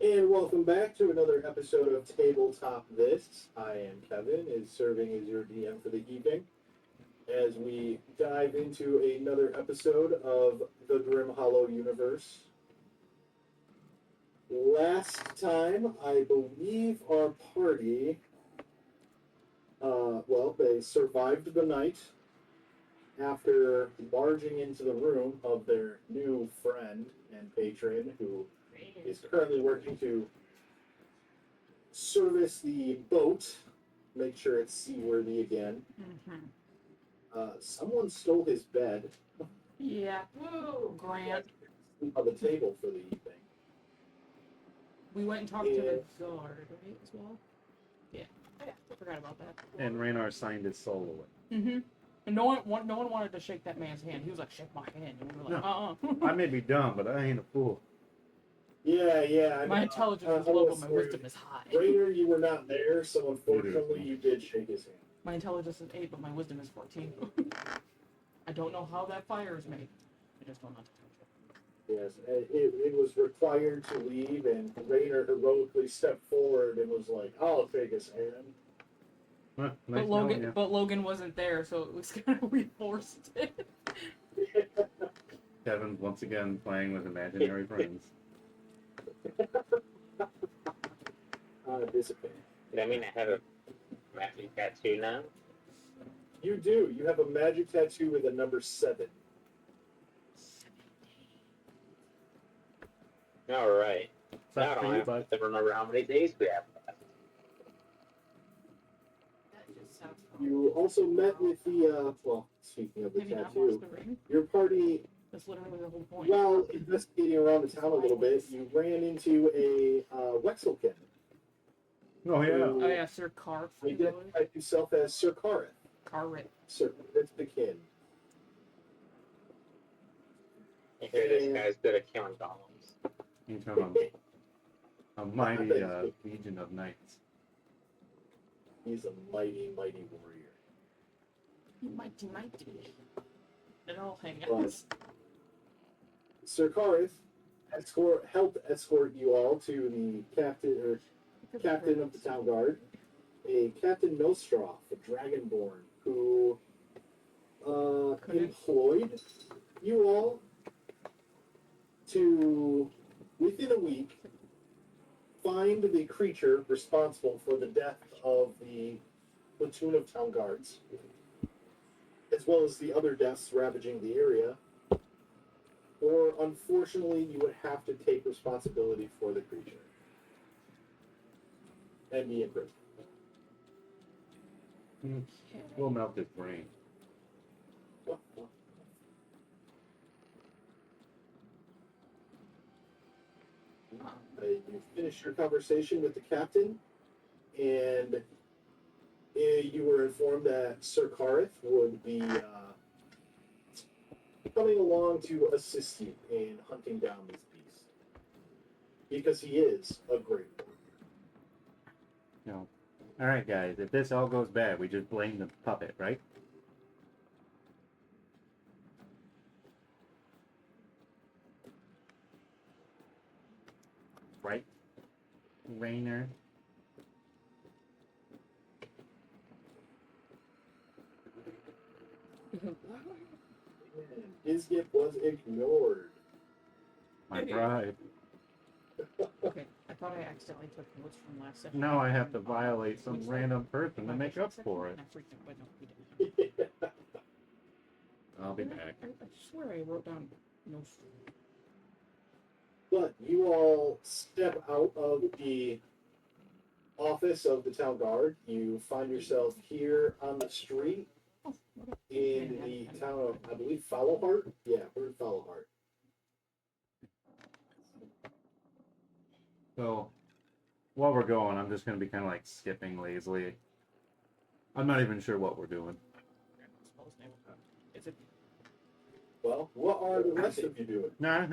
And welcome back to another episode of Tabletop This. I am Kevin, is serving as your DM for the evening as we dive into another episode of the Grim Hollow universe. Last time, I believe our party, they survived the night after barging into the room of their new friend and patron who is currently working to service the boat, make sure it's seaworthy again. Someone stole his bed. Yeah. Woo, Grant. On the table for the evening. We went and talked to the guard, right, as well? Yeah. I forgot about that. And Raynar signed his soul away. Mm-hmm. And no one wanted to shake that man's hand. He was like, shake my hand. And we were like, I may be dumb, but I ain't a fool. Yeah. My intelligence is low, but my wisdom is high. Rayner, you were not there, so unfortunately you did shake his hand. My intelligence is 8, but my wisdom is 14. I don't know how that fire is made. I just don't know how to touch it. Yes, it was required to leave, and Rayner heroically stepped forward and was like, I'll take his hand. Huh, nice but Logan wasn't there, so it was kind of, we forced it. Kevin's once again playing with imaginary friends. Dissipating. Does that mean I have a magic tattoo now? You do. You have a magic tattoo with a number 7. Alright. Now I Sucks for don't you, have bud. to remember how many days we have left. That just sounds You also met with the, speaking of the Have you not watched tattoo, The Ring? your party, That's literally the whole point. while investigating around the town a little bit, you ran into a Wexelkin. Oh, yeah. Oh yeah, Sir Carf. Identified himself as Sir Kareth. Carrit. Sir Kareth the Kin. I hear this guy's good at killing golems. He's from a mighty legion of knights. He's a mighty, mighty warrior. Mighty. It all hang Well, out. Sir Kareth helped escort you all to the captain of the town guard, a Captain Nostroff, a dragonborn, who employed you all to, within a week, find the creature responsible for the death of the platoon of town guards, as well as the other deaths ravaging the area. Or, unfortunately, you would have to take responsibility for the creature. And be in prison. We'll melt his brain. You finished your conversation with the captain, and you were informed that Sir Kareth would be coming along to assist you in hunting down this beast. Because he is a great warrior. No. Alright, guys. If this all goes bad, we just blame the puppet, right? Right? Rayner. His gift was ignored. My bride. Okay, I thought I accidentally took notes from last session. Now I have to violate some random person to make up for it. I freaked out, but no, we didn't. I'll be back. I swear I wrote down notes. But you all step out of the office of the town guard. You find yourself here on the street in the town of, I believe, Followheart? Yeah, we're in Followheart. So, while we're going, I'm just going to be kind of like skipping lazily. I'm not even sure what we're doing. Is it? Well, what are the rest of you doing? Nah.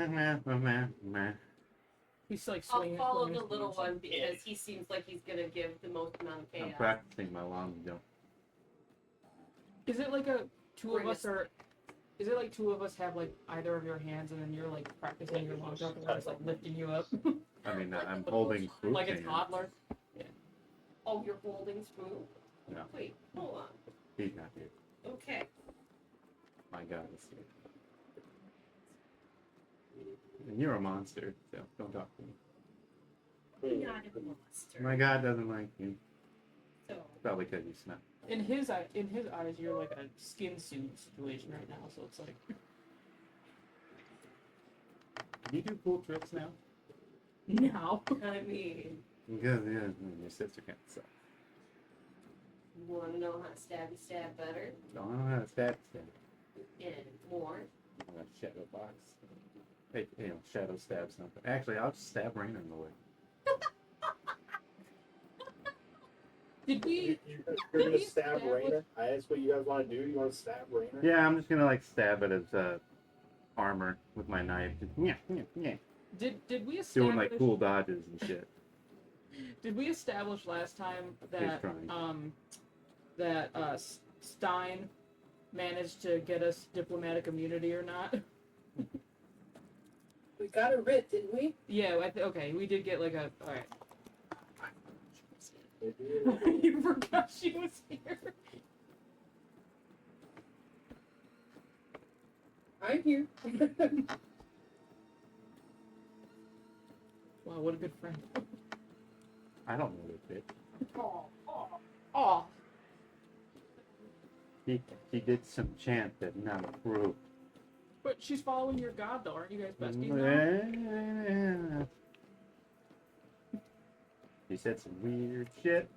He's like I'll swinging. follow swinging the his little hands. one because he seems like he's gonna give the most amount of I'm chaos. practicing my long jump. Is it like a two of us are Is it like two of us have like either of your hands and then you're like practicing your long jump and we're just like lifting you up? I mean, I'm holding Spook's Like a hand. toddler? Oh, you're holding Spook? No, Wait, hold on. he's not here. Okay. My God, is here. And you're a monster, so don't talk to me. Not a monster. My God doesn't like you. So, Probably because you smell. In his eyes, you're like a skin suit situation right now. So it's like, Can you do cool tricks now? now. I mean, Because yeah, your sister can't suck. you want to know how to stab better? Don't know how to stab. And more? That shadow box. Hey, shadow stab something. Actually, I'll just stab Rainer in the leg. Did we? You're gonna stab Rainer? I asked what you guys want to do. You want to stab Rainer? Yeah, I'm just gonna like stab at his armor with my knife. Just, yeah. Did we establish? Doing like cool dodges and shit. Did we establish last time that trying. Stein managed to get us diplomatic immunity or not? We got a writ, didn't we? Yeah, okay, we did get like a. All right. Maybe- You forgot she was here. I'm here. Wow, what a good friend. I don't know this bitch. Oh. He did some chant that not approved. But she's following your god, though. Aren't you guys besties now? Yeah. He said some weird shit.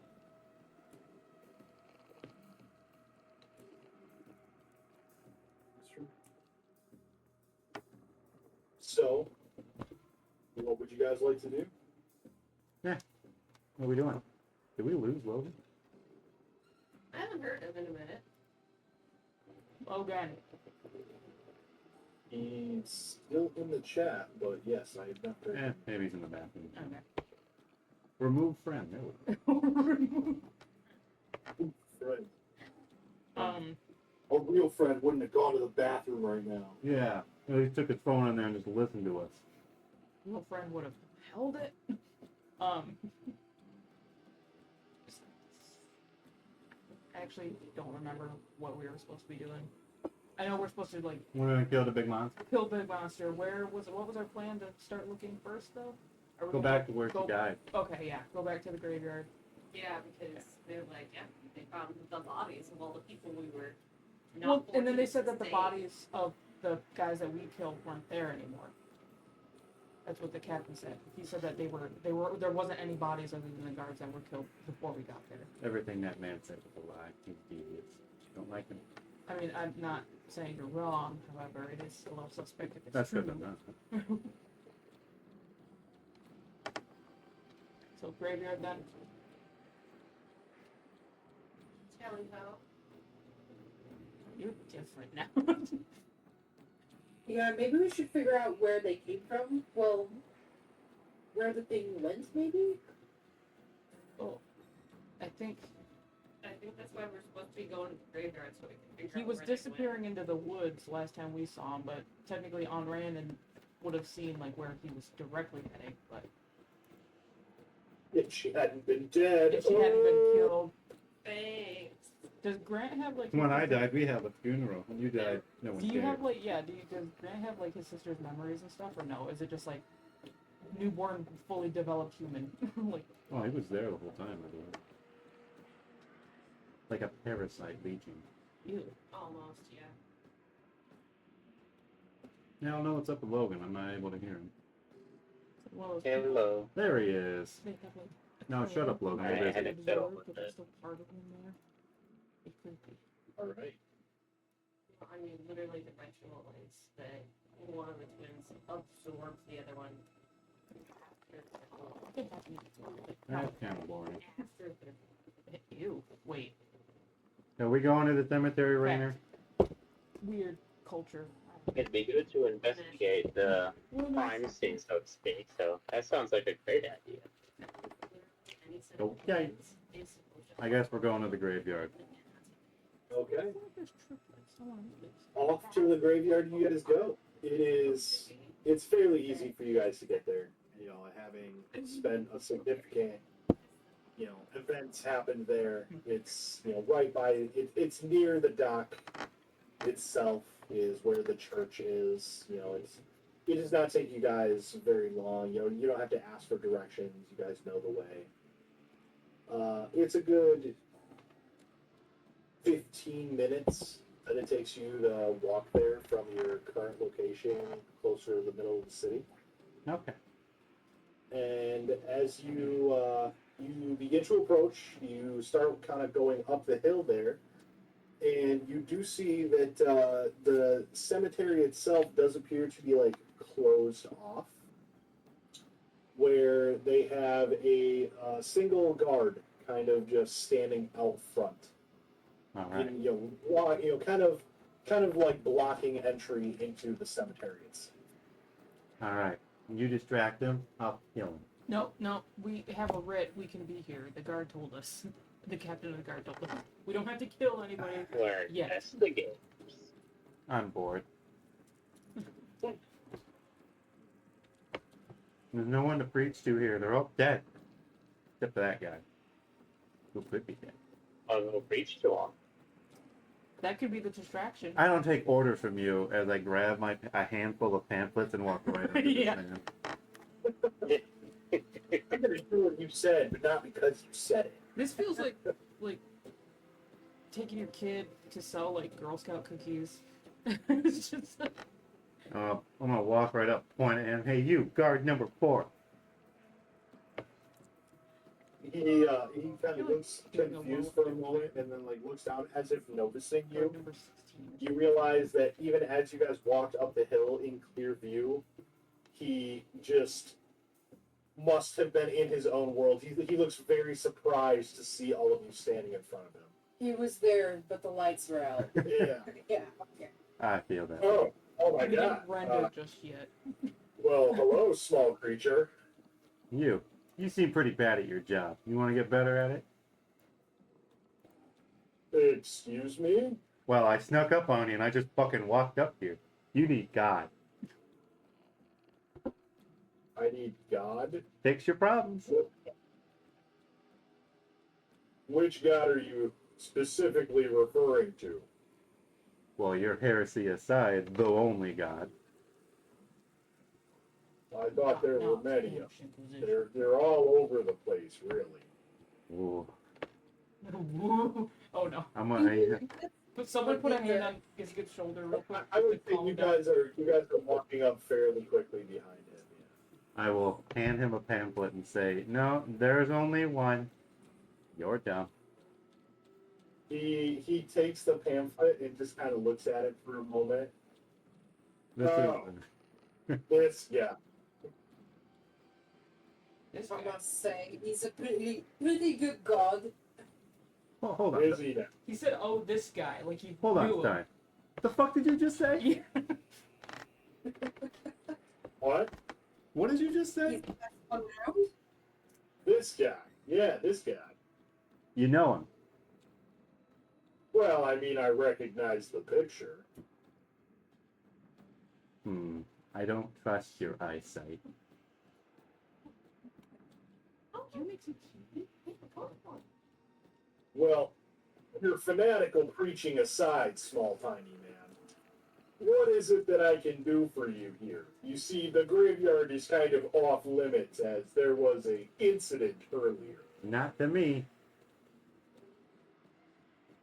So, what would you guys like to do? What are we doing? Did we lose Logan? I haven't heard of him in a minute. Logan. He's still in the chat, but yes, I have not heard. him. Maybe he's in the bathroom. Okay. Remove friend. There we go. Friend. A real friend wouldn't have gone to the bathroom right now. Yeah. He took his phone in there and just listened to us. Your friend would have held it. Actually, don't remember what we were supposed to be doing. I know we're supposed to like We're gonna kill the big monster. kill Big Monster. What was our plan to start looking first, though? Are we Go gonna back to where go- she died. Okay, yeah. Go back to the graveyard. Yeah, because they're like, yeah, they found the bodies of all the people we were not Well, and then they fortunate said to that the save. bodies of the guys that we killed weren't there anymore. That's what the captain said. He said that there wasn't any bodies other than the guards that were killed before we got there. Everything that man said was a lie. He's devious. Don't like him. I mean, I'm not saying you're wrong, however, it is a little suspect if it's That's true. good enough. So graveyard then. Telling how. You're different now. Yeah, maybe we should figure out where they came from. Well, where the thing went, maybe? Oh, I think that's why we're supposed to be going to the graveyard so we can figure he out was where they went. disappearing into the woods last time we saw him, but technically Onran and would have seen like where he was directly heading, but If she hadn't been dead. if she hadn't been killed. Thanks. Does Grant have like When I died, we have a funeral. When you died, no one Do you cared. have like does Grant have like his sister's memories and stuff or no? Is it just like newborn fully developed human? Like Oh, he was there the whole time, I believe. Like a parasite leeching. ew. Almost, yeah. Now I don't know what's up with Logan. I'm not able to hear him. One of those people- Hello. There he is. they have, like, a No, shut up, Logan. I You're had busy. it fiddle absorb, with but there's it. still part of him there. It's creepy. Alright. I mean, literally dimensionalize that one of the twins absorbs the other one I think that's me. That's kind of boring. after the Ew. Wait. Are we going to the cemetery, Rainer? Weird culture. It'd be good to investigate the crime scene, so to speak. So that sounds like a great idea. any set Okay. of twins is I guess we're going to the graveyard. Okay. I feel like there's triplets. Off to the graveyard you guys go. It's fairly easy for you guys to get there. You know, having spent a significant, events happened there. It's, right by it's near the dock itself is where the church is. It does not take you guys very long. You don't have to ask for directions. You guys know the way. It's a good 15 minutes that it takes you to walk there from your current location closer to the middle of the city. Okay. And as you begin to approach, you start kind of going up the hill there, and you do see that the cemetery itself does appear to be like closed off, where they have a single guard kind of just standing out front. All right. And, kind of like blocking entry into the cemetery itself. All right. You distract him, I'll kill him. No, we have a writ. We can be here. The guard told us. The captain of the guard told us. We don't have to kill anybody. We're Yeah. investigators. I'm bored. There's no one to preach to here. They're all dead. Except for that guy. Who could be dead. I'll go preach to them. That could be the distraction. I don't take orders from you as I grab a handful of pamphlets and walk right under Yeah. this man. I'm gonna do what you said, but not because you said it. This feels like taking your kid to sell like Girl Scout cookies. It's just I'm gonna walk right up, point at him. Hey, you, guard number 4. He kind of looks confused for a moment and then like looks down as if noticing you. number 16. You realize that even as you guys walked up the hill in clear view, he just must have been in his own world. He looks very surprised to see all of you standing in front of him. He was there, but the lights were out. Yeah. Yeah. I feel that. Oh my We god. didn't render just yet. Well, hello, small creature. You seem pretty bad at your job. You want to get better at it? Excuse me? Well, I snuck up on you and I just fucking walked up here. You need God. I need God. Fix your problems. Which God are you specifically referring to? Well, your heresy aside, the only God. I thought there were No, many of Spanish them. Inquisition. They're all over the place, really. Ooh. Woo. Oh no. I'm gonna. But someone put a hand on his good shoulder real quick. I would to think calm you down. guys are walking up fairly quickly behind him. I will hand him a pamphlet and say, "No, there's only one. You're dumb." He takes the pamphlet and just kind of looks at it for a moment. This Oh. is. This, yeah. This I guy. must say, he's a pretty good god. Oh, hold on. Is he now? He said, "Oh, this guy," like he Hold on, knew him. Stein. The fuck did you just say? Yeah. What? What did you just say? He's the best one around. This guy. Yeah, this guy. You know him. Well, I mean, I recognize the picture. I don't trust your eyesight. You make some tea. Well, your fanatical preaching aside, small tiny man, what is it that I can do for you here? You see, the graveyard is kind of off limits as there was a incident earlier. Not to me.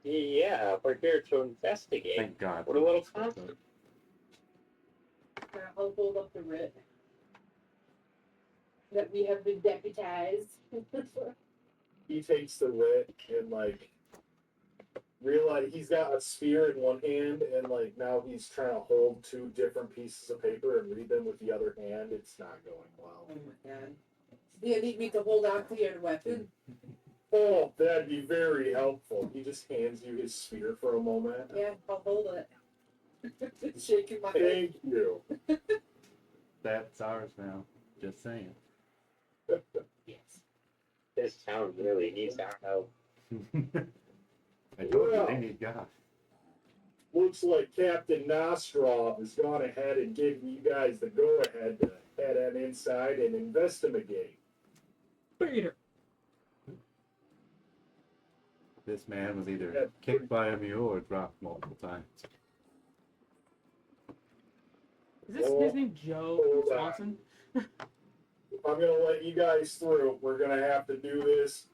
Yeah, we're here to investigate. Thank God. What a little concert. I'll hold up the writ that we have been deputized. He takes the writ and like realize he's got a spear in one hand and like now he's trying to hold 2 different pieces of paper and read them with the other hand. It's not going well. Oh my god. Do you need me to hold on to your weapon? Oh, that'd be very helpful. He just hands you his spear for a moment. Yeah, I'll hold it. Shaking my head. Thank you. That's ours now. Just saying. Yes. This town really needs our help. I told you Well. they need God. looks like Captain Nostrov has gone ahead and given you guys the go-ahead to head on inside and investigate. Peter. This man was either Yeah. kicked by a mule or dropped multiple times. Is this his name Joe Hold on. Swanson? If I'm gonna let you guys through, we're gonna have to do this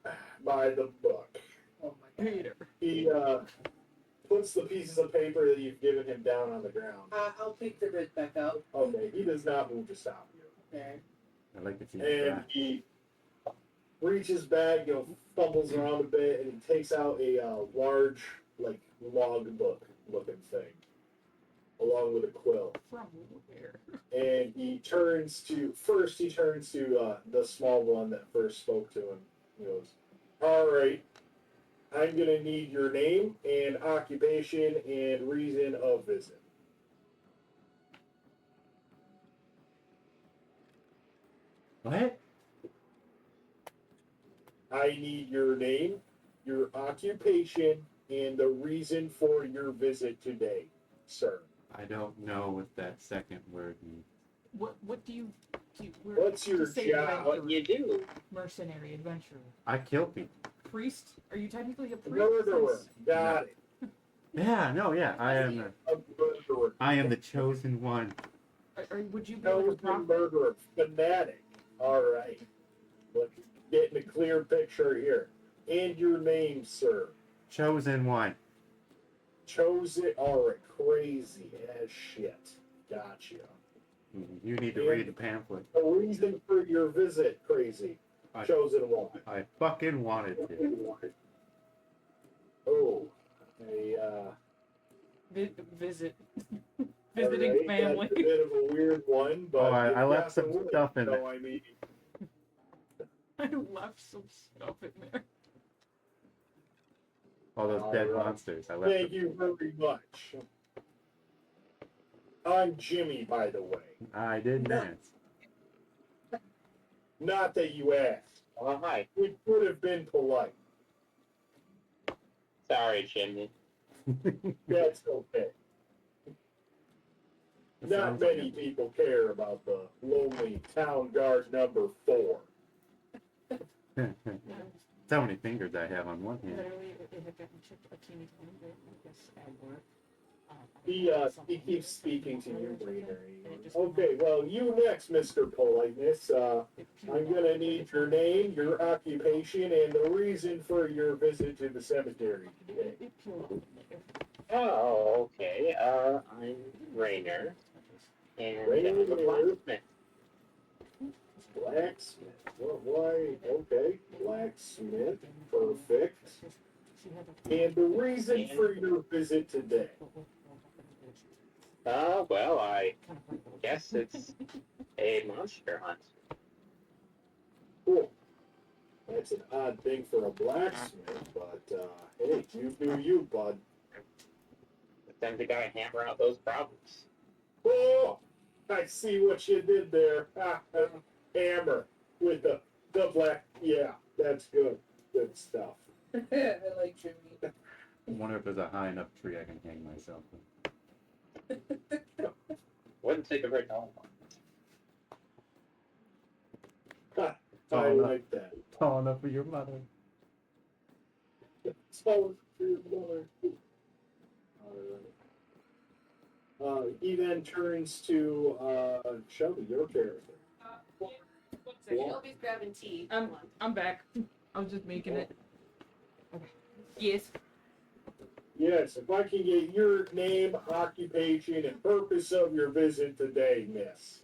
by the book. Oh my god. Peter. He puts the pieces of paper that you've given him down on the ground. I'll pick the writ back up. Okay, he does not move to stop you. Okay. I like to see And that. he reaches back, fumbles around a bit, and he takes out a large, like, log book looking thing, along with a quill. From where? And he turns to the small one that first spoke to him. He goes, "All right, I'm gonna need your name and occupation and reason of visit." What? I need your name, your occupation, and the reason for your visit today, sir. I don't know what that second word means. What do you What's your just say job? What do you do? mercenary adventurer? I kill people. Priest? Are you technically a priest? Murderer. Got it. Yeah, no, yeah. I am A murderer. the chosen one. Or would you be like a Chosen prophet? murderer. Fanatic. All right. Look, getting a clear picture here. And your name, sir. Chosen one. Chosen. All right. Crazy as shit. Gotcha. You need to read the pamphlet. A reason for your visit, crazy. I- Chosen one. I fucking wanted to. Oh. A, Visit. Visiting all right, family. That's a bit of a weird one, but Oh, I you've left got some the wood, stuff in so there. I mean, I left some stuff in there. All those All dead right. monsters. I left thank them. you very much. I'm Jimmy, by the way. I didn't ask. Not that you asked. Oh, hi. We would have been polite. Sorry, Jimmy. That's okay. That Not sounds like many people care about the lonely town guard number 4. So many fingers I have on one hand. Literally, it had gotten chipped a teeny tiny bit, I guess, at work. He keeps speaking to you, Rainer. Okay, well, you next, Mr. Politeness. I'm gonna need your name, your occupation, and the reason for your visit to the cemetery today. It peeled off in there. Oh, okay. I'm Rainer, and I'm a Rainer. blacksmith. Blacksmith. Well, why? Okay, blacksmith. Perfect. She had to- And the reason for your visit today. Well, I guess it's a monster hunt. Cool. That's an odd thing for a blacksmith, but hey, you do you, bud. Then we gotta hammer out those problems. Oh, I see what you did there. Hammer with the black. Yeah, that's good. Good stuff. I like Jimmy. I wonder if there's a high enough tree I can hang myself in. Wouldn't take a very long one. I enough. like that. Tall enough for your mother. So, he then turns to Shelby, your character. One second. Yeah. Shelby's grabbing tea. I'm Hold on. I'm back. I was just making it. Okay. Yes. Yes, if I can get your name, occupation, and purpose of your visit today, miss.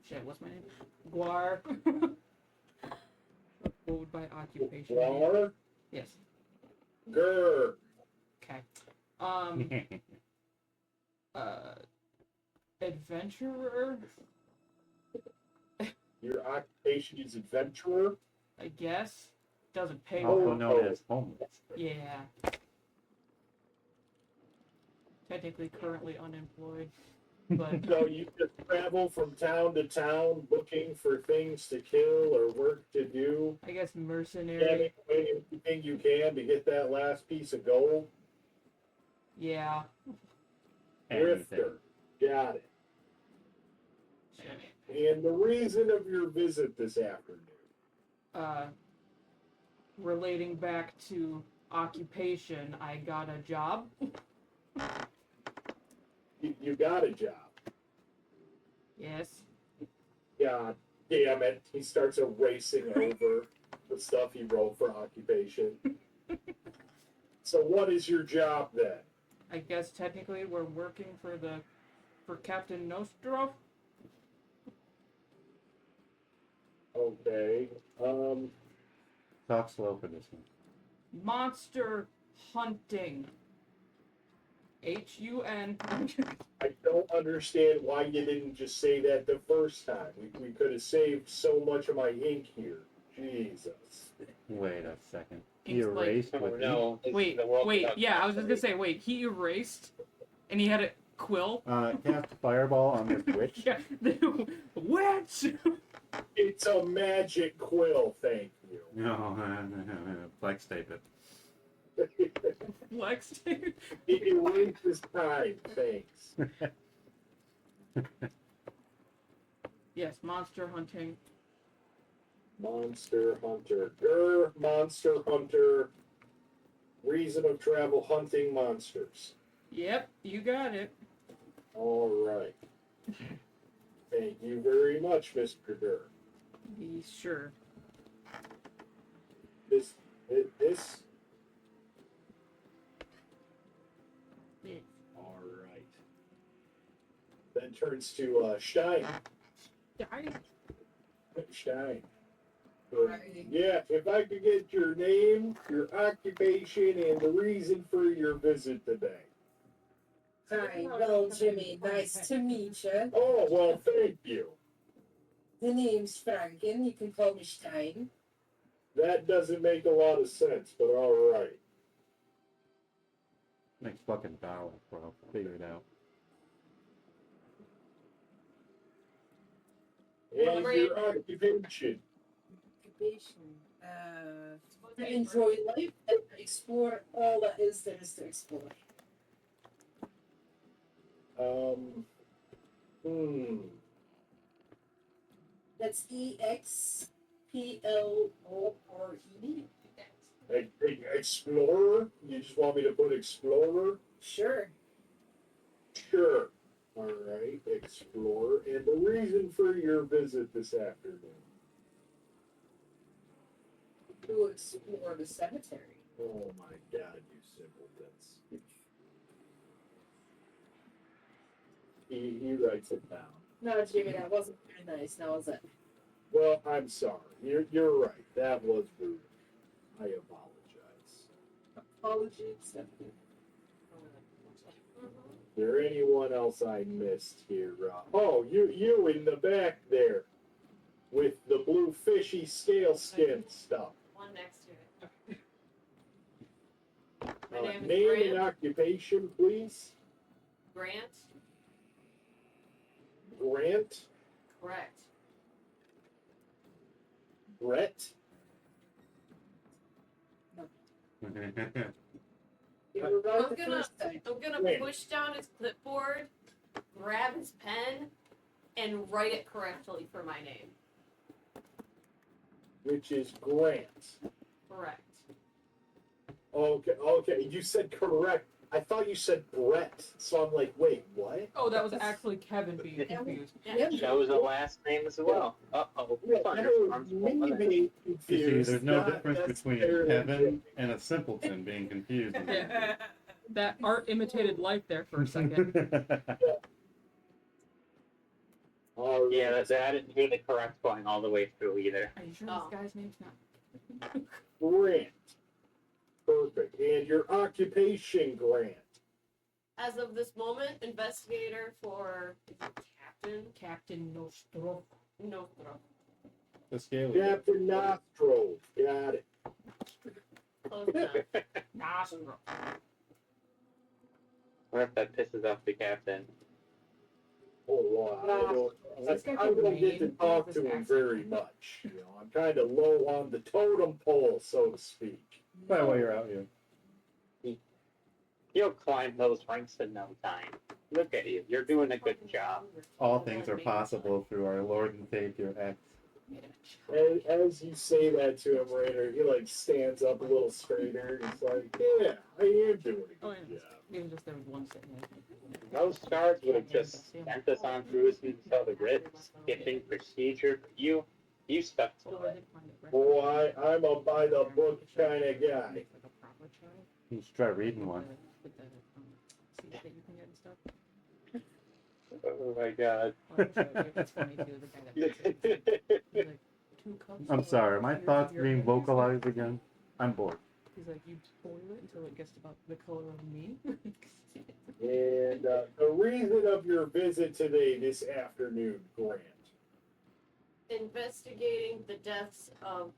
Shit. What's my name? Guar. What would my occupation be? Waller? Yes. Grr. Okay. Adventurer. Your occupation is adventurer? I guess. Doesn't pay Also well. known as homeless. Yeah. Technically, currently unemployed, but So you just travel from town to town looking for things to kill or work to do, I guess mercenary. getting away anything you can to get that last piece of gold? Yeah. Anything. Drifter. Got it. And the reason of your visit this afternoon? Relating back to occupation, I got a job. You got a job. Yes. God damn it. He starts erasing over the stuff he wrote for occupation. So what is your job then? I guess technically we're working for Captain Nostrov. Okay. Talk slow for this one. Monster hunting. HUN. I don't understand why you didn't just say that the first time. We could have saved so much of my ink here. Jesus. Wait a second. He Ink's like- erased Oh with no. This is Wait, the world wait, without yeah, I was just gonna captain. say, wait, he erased, and he had a quill. cast fireball on this witch. Yeah, witch. It's a magic quill, thank you. No, flex tape it. Flex. It erases time, thanks. Yes, monster hunting. Monster hunter. Monster hunter. Reason of travel hunting monsters. Yep, you got it. All right. Thank you very much, Mr. Durr. Be sure. This. All right. Then turns to Stein. Stein. Right. Yeah, if I could get your name, your occupation, and the reason for your visit today. Hi, well, Jimmy, nice to meet you. Oh, well, thank you. The name's Franken. You can call me Stein. That doesn't make a lot of sense, but all right. Makes fucking dollars, bro. Figure it out. And your occupation. Occupation. To enjoy life and explore all that there is to explore. That's EXPLORE. Explorer? You just want me to put explorer? Sure. Sure. All right, explorer. And the reason for your visit this afternoon? To explore the cemetery. Oh my God, you simpletons. He writes it down. No, Jimmy, that wasn't very nice. Now was it? Well, I'm sorry. You're right. That was rude. I apologize. Apology accepted. Is there anyone else I missed here? Oh, you in the back there with the blue fishy scale skin stuff. One next to it. My name is Name and Grant. occupation, please. Grant. Grant. Correct. Brett. You were right I'm the gonna- first time. I'm gonna Wait. push down his clipboard, grab his pen, and write it correctly for my name. Which is Grant. Correct. Okay. You said correct. I thought you said Brett. So I'm like, wait, what? Oh, that was actually Kevin being confused. Yeah. That was a last name as well. Uh-oh. Yeah, that was me being You confused. see, there's no not difference between necessarily Kevin and a simpleton being confused. That art imitated life there for a second. All right. Yeah, I didn't hear the correct going all the way through either. Are you sure Oh. this guy's name's not? Grant. Perfect. And your occupation, Grant. As of this moment, investigator for is it Captain Captain Nostrov. Nostro. The scale. Captain Nostrov. Got it. Close enough. Nostrov. What if that pisses off the captain? Oh, wow. This guy I don't could get to name talk his to him accent. very much. You know, I'm kind of low on the totem pole, so to speak. By the way, you're out here. You'll climb those ranks in no time. Look at you. You're doing a good job. All things are possible through our Lord and Savior X. And as you say that to him, Rainer, he like stands up a little straighter. He's like, "Yeah, I am doing a Oh, good yeah. job." Even just there was one sitting there. Most guards would have just sent us on through until the grid skipping procedure. But you stuck to it. Boy, I'm a by the book kind of guy. You should try reading one. Seeds that you can get and stuff. Oh my god. It's funny too, the guy that he's like, 2 cups I'm of sorry, are my tears thoughts of your being hands?" vocalized again? I'm bored. He's like, you boil it until it gets about the color of me. And the reason of your visit today, this afternoon, Grant. Investigating the deaths of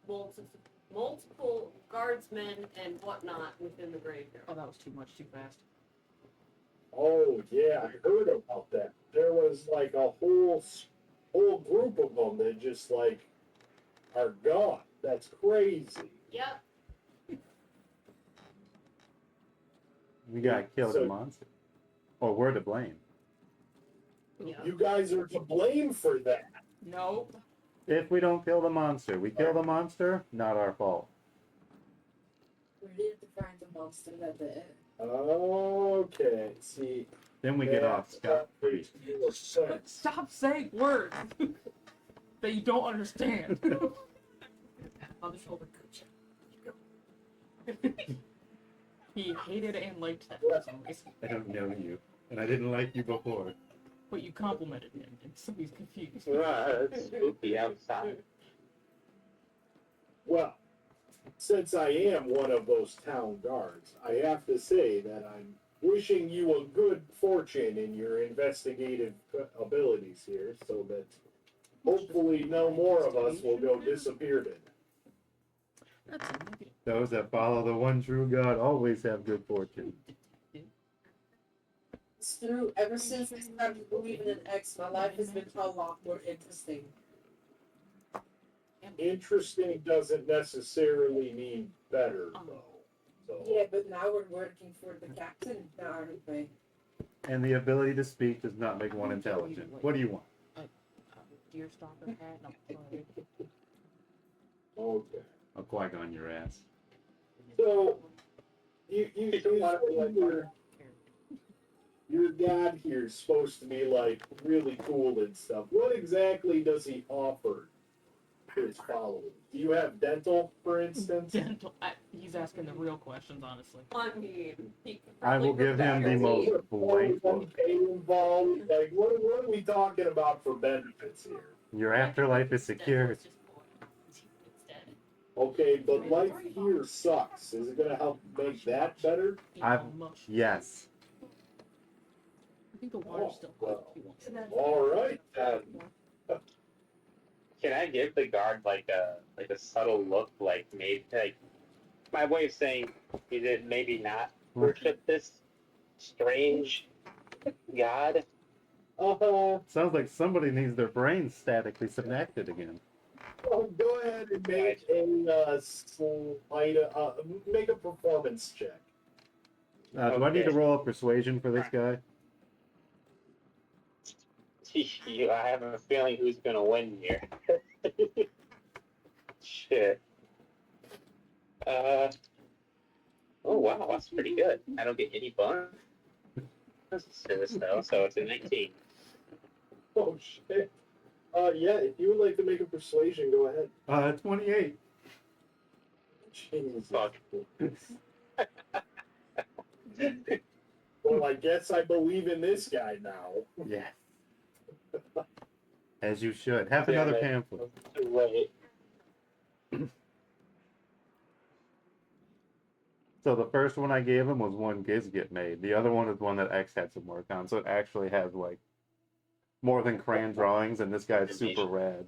multiple guardsmen and whatnot within the graveyard. Oh, that was too much, too fast. Oh yeah, I heard about that. There was like a whole group of them that just like are gone. That's crazy. Yep. We gotta kill the So- monster. Or we're to blame. Yeah. You guys are to blame for that. No. If we don't kill the monster, we kill the monster, not our fault. We need to find the monster that it. Okay, see. Then we get off scot free. Stop saying words that you don't understand. On the shoulder. He hated and liked that for some reason. I don't know you, and I didn't like you before. But you complimented him, and so he's confused. It's spooky outside. Well, since I am one of those town guards, I have to say that I'm wishing you a good fortune in your investigative abilities here, so that hopefully no more of us will go disappeared. That's a negative. Those that follow the one true God always have good fortune. It's true. Ever since I started believing in X, my life has become a lot more interesting. Interesting doesn't necessarily mean better, though. So, Yeah, but now we're working for the captain, now aren't we? And the ability to speak does not make one intelligent. What do you want? Deer stalker hat, and I'm like, okay. A Qui-Gon your ass. So, your dad here is supposed to be like really cool and stuff. What exactly does he offer his followers? Do you have dental, for instance? dental. He's asking the real questions, honestly. I mean, he could I will probably give him the provide most me. blank look. 401k involved? Like, what are we talking about for benefits here? Your afterlife is secure. It's just boring. Instead. Okay, but life here sucks. Is it gonna help make that better? Yes. I think the water's still hot. He wants it. All right, then. Can I give the guard like a subtle look, like maybe like my way of saying he did maybe not worship this strange god? Sounds like somebody needs their brains statically synapted again. Well, go ahead and make a make a performance check. Do I need to roll a persuasion for this guy? I have a feeling who's gonna win here. Shit. Oh wow, that's pretty good. I don't get any bonus. Though, so it's a 19. Oh shit. Yeah, if you would like to make a persuasion, go ahead. 28. Jesus. Fuck. Well, I guess I believe in this guy now. Yeah. As you should. Have Damn another it. pamphlet. Wait. So the first one I gave him was one Gizgit made. The other one is one that X had some work on. So it actually has like more than crayon drawings, and this guy's super rad.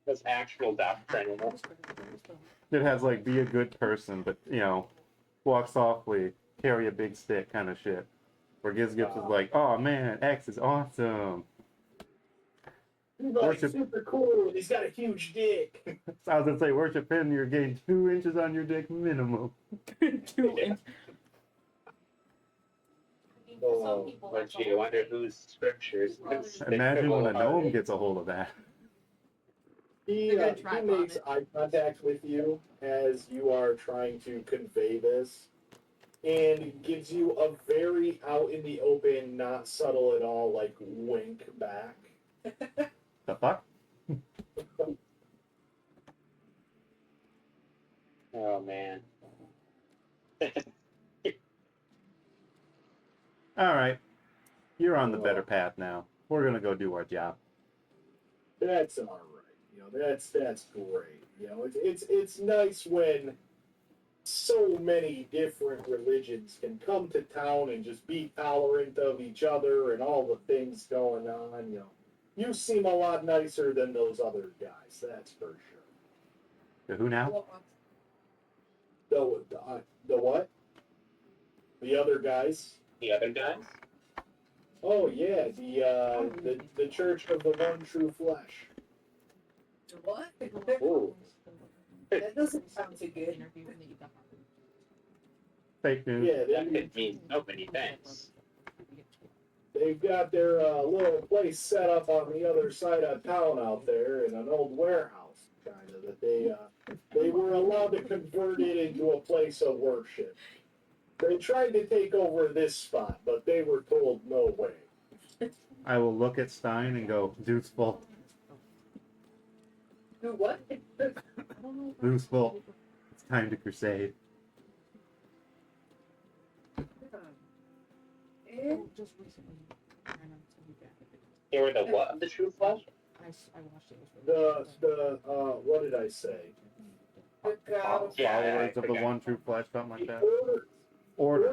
That's actual doctrine. It has like be a good person, but you know, walk softly, carry a big stick kind of shit. Where Gizgit is like, oh man, X is awesome. He's like Worship. super cool and he's got a huge dick. I was gonna say, worship him, you're getting 2 inches on your dick minimum. 2 Yeah. inches. I mean, for some Oh, people, But that's a you whole wonder thing. whose scriptures. Imagine when a gnome gets. gets a hold of that. He, They're gonna he tripod makes it. eye contact with you as you are trying to convey this, and gives you a very out in the open, not subtle at all, like wink back. The fuck? Oh man. Alright. You're on the better path now. We're gonna go do our job. That's all right. You know, that's great. You know, it's nice when so many different religions can come to town and just be tolerant of each other and all the things going on. You know, you seem a lot nicer than those other guys. That's for sure. The who now? The what? The other guys? The other guys? Oh yeah, the Church of the One True Flesh. What? Ooh. That doesn't sound too good. Interview that you got. Fake news. Yeah, That could mean so many things. they've got their little place set up on the other side of town out there in an old warehouse, kind of, that they were allowed to convert it into a place of worship. They tried to take over this spot, but they were told no way. I will look at Stein and go, Zeus full. Do what? Zeus full. It's time to crusade. Eh? Just recently. I know, so we got it. They were the what of the true flesh? I watched it. It was really What did I say? The God of Yeah, Followers I of the forgot. one true flesh, something like The that. order, Order.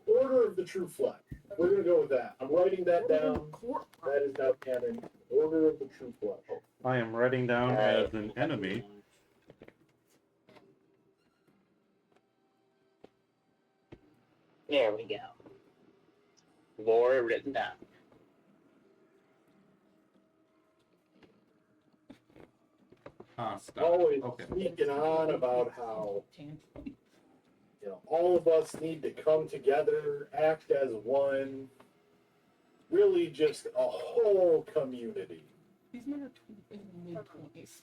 order of the true flesh. We're gonna go with that. I'm writing that down. That is now canon. Order of the true flesh. I am writing down as an enemy. There we go. Lore written down. Always Okay. speaking on about how Tan- all of us need to come together, act as one. Really, just a whole community. These men are in the mid-20s.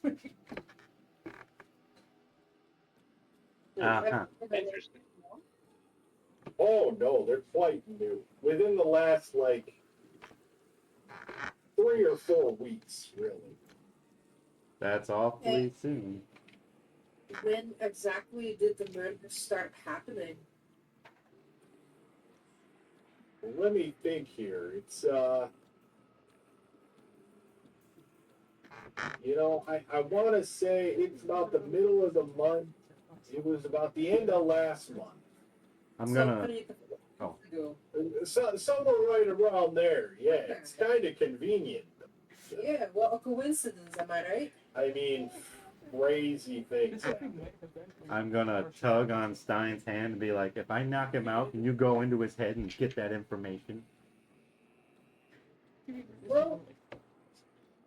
Uh-huh. Interesting. Oh no, they're quite new. Within the last 3 or 4 weeks, really. That's awfully soon. When exactly did the murder start happening? Let me think here. It's I want to say it's about the middle of the month. It was about the end of last month. I'm gonna. Somebody Oh. ago. Somewhere right around there. Yeah, it's kind of convenient. Yeah, what a coincidence, am I right? I mean, crazy things happen. I'm gonna tug on Stein's hand and be like, if I knock him out, can you go into his head and get that information? Well,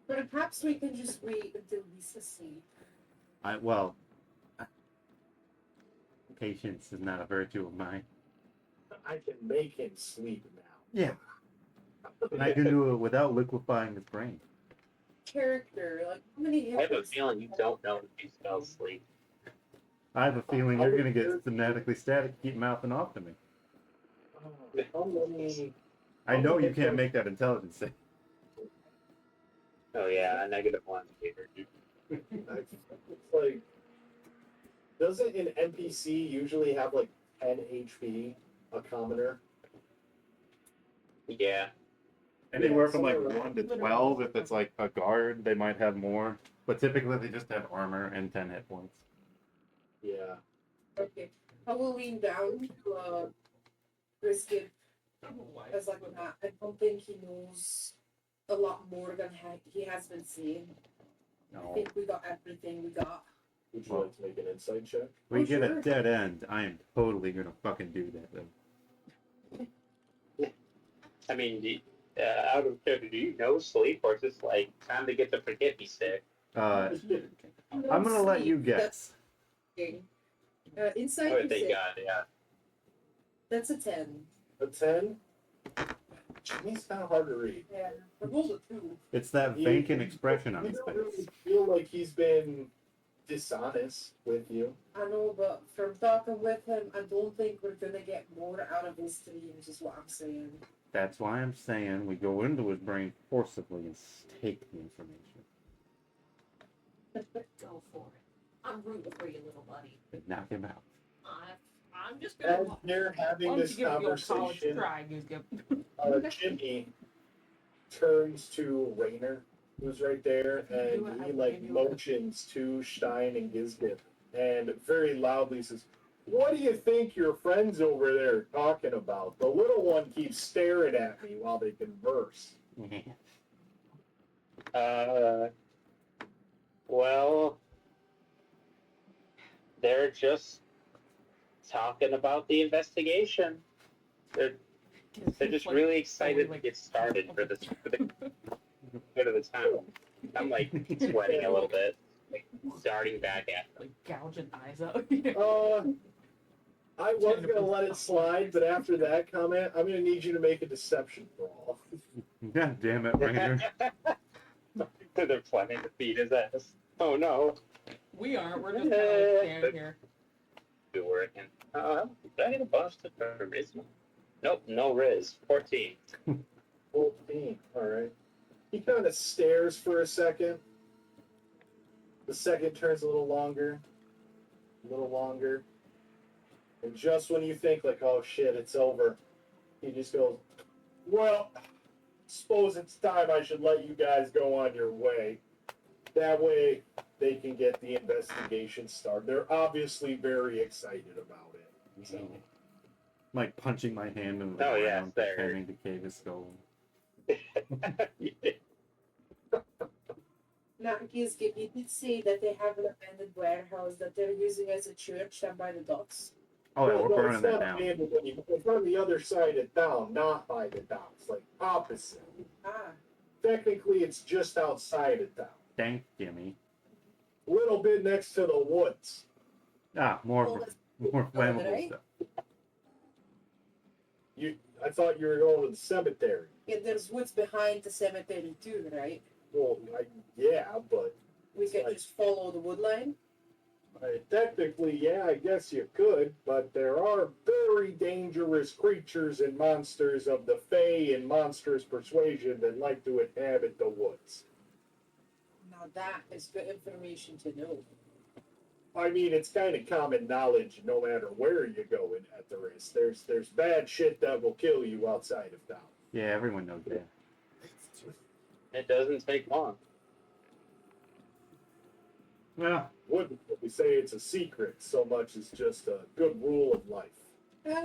perhaps we can just wait until he's asleep. Patience is not a virtue of mine. I can make him sleep now. Yeah. And I can do it without liquefying his brain. Character, like how many I have a hits? feeling you don't know if you spell sleep. I have a feeling you're gonna get thematically static, keep mouthing off to me. How many? I know you can't make that intelligence save. Oh yeah, a -1 here. It's like, doesn't an NPC usually have 10 HP, a commoner? Yeah. Anywhere from somewhere 1 to 12. If it's like a guard, they might have more. But typically they just have armor and 10 hit points. Yeah. Okay, I will lean down to Brisket as like that. I don't think he knows a lot more than he has been saying. I No. think we got everything we got. Would you like to make an insight check? We Oh, get sure. a dead end. I am totally gonna fucking do that though. I mean, Out of character, do you know sleep, or is this like time to get the forget me stick? I'm No gonna let you sleep, guess. that's insight. Oh, You thank say God, yeah. that's a 10. A 10? He's kind of hard to read. Yeah, I rolled a 2. It's that You- vacant expression on You his don't face. really feel like he's been dishonest with you. I know, but from talking with him, I don't think we're gonna get more out of his dreams, is what I'm saying. That's why I'm saying we go into his brain forcibly and take the information Go for it. I'm rooting for you, little buddy. and knock him out. I'm just gonna As watch. they're Why having don't you this give it the old college conversation, try, Goosegip? Jimmy turns to Rainer, who's right there, and he like motions to Stein and Gizgit, and very loudly says, "What do you think your friends over there are talking about? The little one keeps staring at me while they converse." Well, they're just talking about the investigation. They're just really excited to get started for the good of the town. I'm like sweating a little bit, like darting back at them. Like gouging eyes out. I was gonna let it slide, but after that comment, I'm gonna need you to make a deception roll. God damn it, Ranger. They're planning to beat his ass. Oh no. We aren't. We're just kind of like standing here. Good working. Did I get a bonus to charisma? Nope, no Riz. 14. 14. All right. He kind of stares for a second. The second turns a little longer, and just when you think like, "Oh shit, it's over," he just goes, "Well, suppose it's time I should let you guys go on your way. That way they can get the investigation started." They're obviously very excited about it. So. Like punching my hand in the Oh, ground, yes, there. pretending to cave his skull. Now, Gizgip, you did say that they have an abandoned warehouse that they're using as a church down by the docks. Oh, yeah, we're burning it's that not down. abandoned anymore. It's on the other side of town, not by the docks, like opposite. Ah, Technically, it's just outside of town. Thank Jimmy. A little bit next to the woods. Ah, more flammable right? stuff. I thought you were going to the cemetery. yeah, there's woods behind the cemetery too, right? Well, yeah, but We could Right. just follow the wood line. technically, yeah, I guess you could. But there are very dangerous creatures and monsters of the Fae and monstrous persuasion that like to inhabit the woods. Now that is good information to know. I mean, it's kind of common knowledge no matter where you go in at the risk. There's bad shit that will kill you outside of town. Yeah, everyone knows that. It doesn't take long. Well, Wouldn't we say it's a secret so much as just a good rule of life?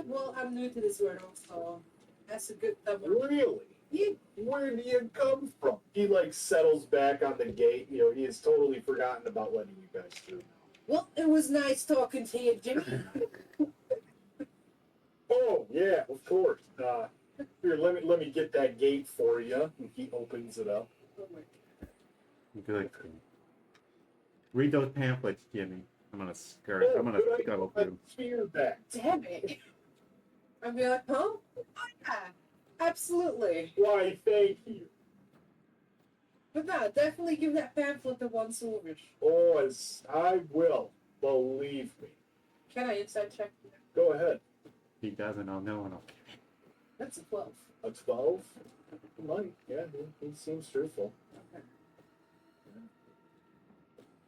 Well, I'm new to this world, so that's a good Really? Yeah. Where do you come from? He like settles back on the gate. You know, he has totally forgotten about letting you guys through now. Well, it was nice talking to you, Jimmy. Oh yeah, of course. Here, let me get that gate for you. He opens it up. good. Read those pamphlets, Jimmy. I'm gonna skirt. I'm gonna good scuttle idea. through. Spear back. Damn it. I'd be like, huh? Oh, yeah, absolutely. Why, thank you. But no, definitely give that pamphlet a once over. Oh, as I will. Believe me. Can I inside check? Go ahead. If he doesn't, I'll know and I'll kill him. That's a 12. A 12? Might. Yeah, he seems truthful.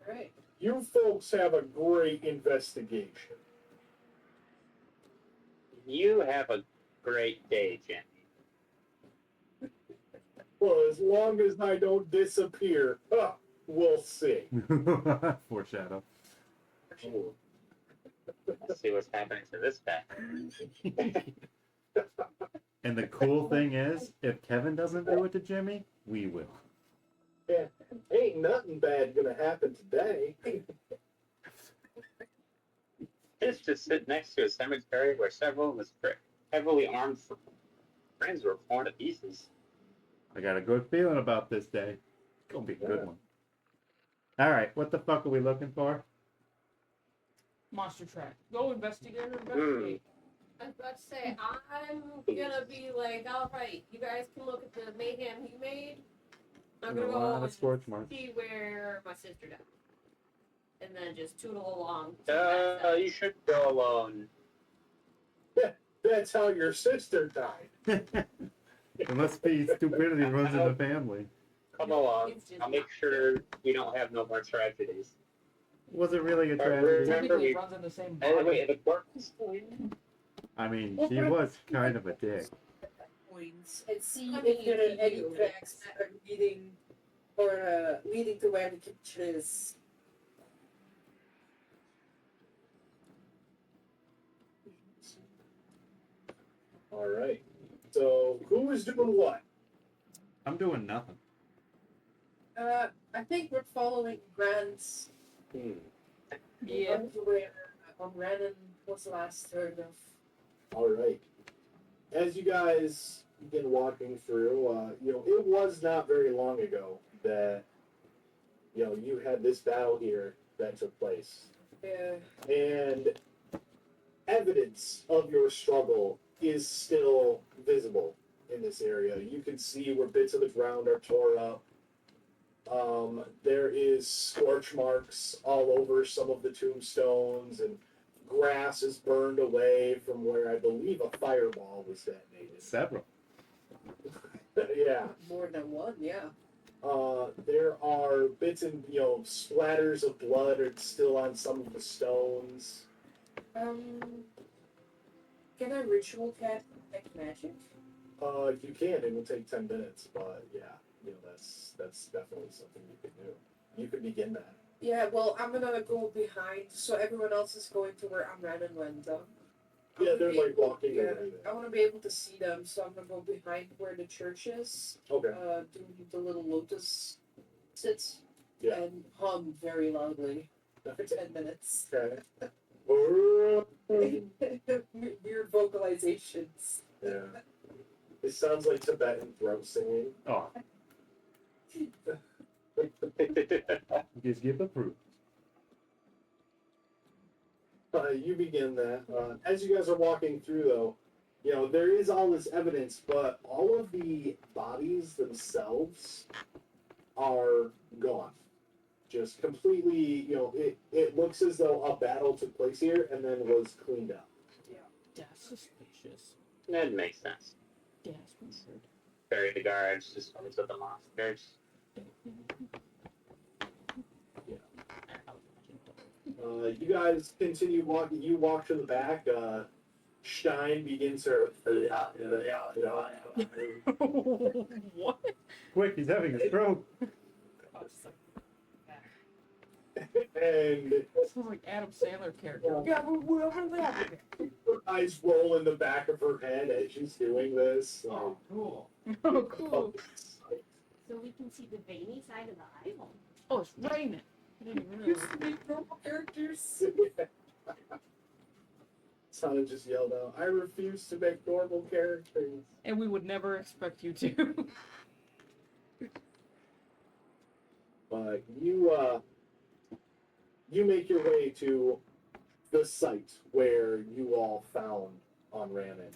Alright. You folks have a great investigation. You have a great day, Jimmy. Well, as long as I don't disappear, we'll see. Foreshadow. Let's see what's happening to this guy. And the cool thing is, if Kevin doesn't do it to Jimmy, we will. Yeah, ain't nothing bad gonna happen today. It's just sit next to a cemetery where several of his heavily armed friends were torn to pieces. I got a good feeling about this day. It's gonna be a good one. All right, what the fuck are we looking for? Monster track. Go investigate or investigate. I was about to say, I'm gonna be like, all right, you guys can look at the mayhem he made. I'm And a gonna go lot of and scorch marks. see where my sister died, and then just tootle along. To the backside. You should go alone. That's how your sister died. It must be stupidity runs in the family. Come along. It's just I'll make sure we don't have no more tragedies. Was it really a But tragedy? remember, Technically, we. it runs in the same Hey, body. wait, the corpse is still in? I mean, she was kind of a dick. Points and see I if mean, there are any you- tracks that are leading or leading to where the creature is. All right. So who is doing what? I'm doing nothing. I think we're following Grant's Yeah. up to where Brandon was last heard of. All right. As you guys begin walking through, it was not very long ago that, you had this battle here that took place. Yeah. And evidence of your struggle is still visible in this area. You can see where bits of the ground are tore up. There is scorch marks all over some of the tombstones, and grass is burned away from where I believe a fireball was detonated. Several. Yeah. More than one, yeah. There are bits and splatters of blood are still on some of the stones. Can I ritual cat detect magic? You can. It will take 10 minutes, but yeah, that's definitely something you could do. You could begin that. Yeah, well, I'm gonna go behind, so everyone else is going to where Amran went. Yeah, they're like walking over I there. want to be able to see them, so I'm gonna go behind where the church is. Okay. Do the little lotus sits Yeah. and hum very loudly for 10 minutes. Okay. Weird vocalizations. Yeah. It sounds like Tibetan throat singing. Oh, just give approved. You begin that. As you guys are walking through, though, there is all this evidence, but all of the bodies themselves are gone. Just completely, it looks as though a battle took place here and then was cleaned up. That's suspicious. That makes sense. That's weird. Bury the guards, dispose of the monsters. You guys continue walking. You walk to the back. Stein begins her. What? Quick, he's having a stroke. And Sounds like Adam Sandler character. Yeah, whatever that. her eyes roll in the back of her head as she's doing this. Oh, cool. Oh, cool. So we can see the veiny side of the eyeball. Oh, it's raining. I didn't even Used realize. to be normal characters. Sana just yelled out, "I refuse to make normal characters." And we would never expect you to. But you make your way to the site where you all found on Rannon.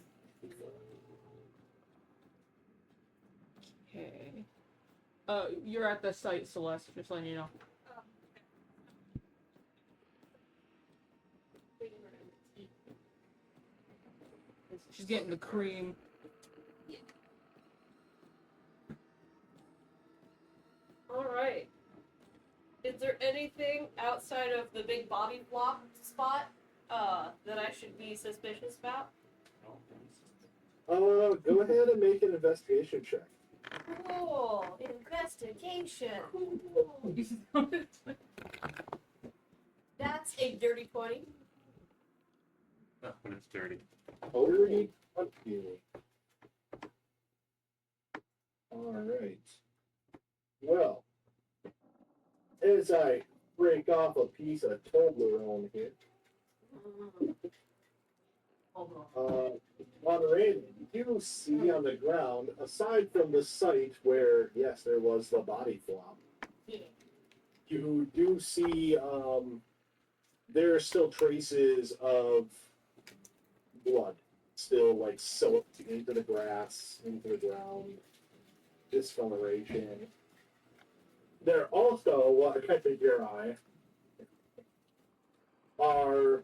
Okay. You're at the site, Celeste, just letting you know. She's getting the cream. All right. Is there anything outside of the big body block spot that I should be suspicious about? Go ahead and make an investigation check. Cool. Investigation. That's a dirty 20. Oh, when it's dirty. Already up you. All right. Well, as I break off a piece of Toblerone here. Monterey, you see on the ground, aside from the site where, yes, there was the body flop, you do see there are still traces of blood, still like soaked into the grass, into the ground, discoloration. There also, what catches your eye, are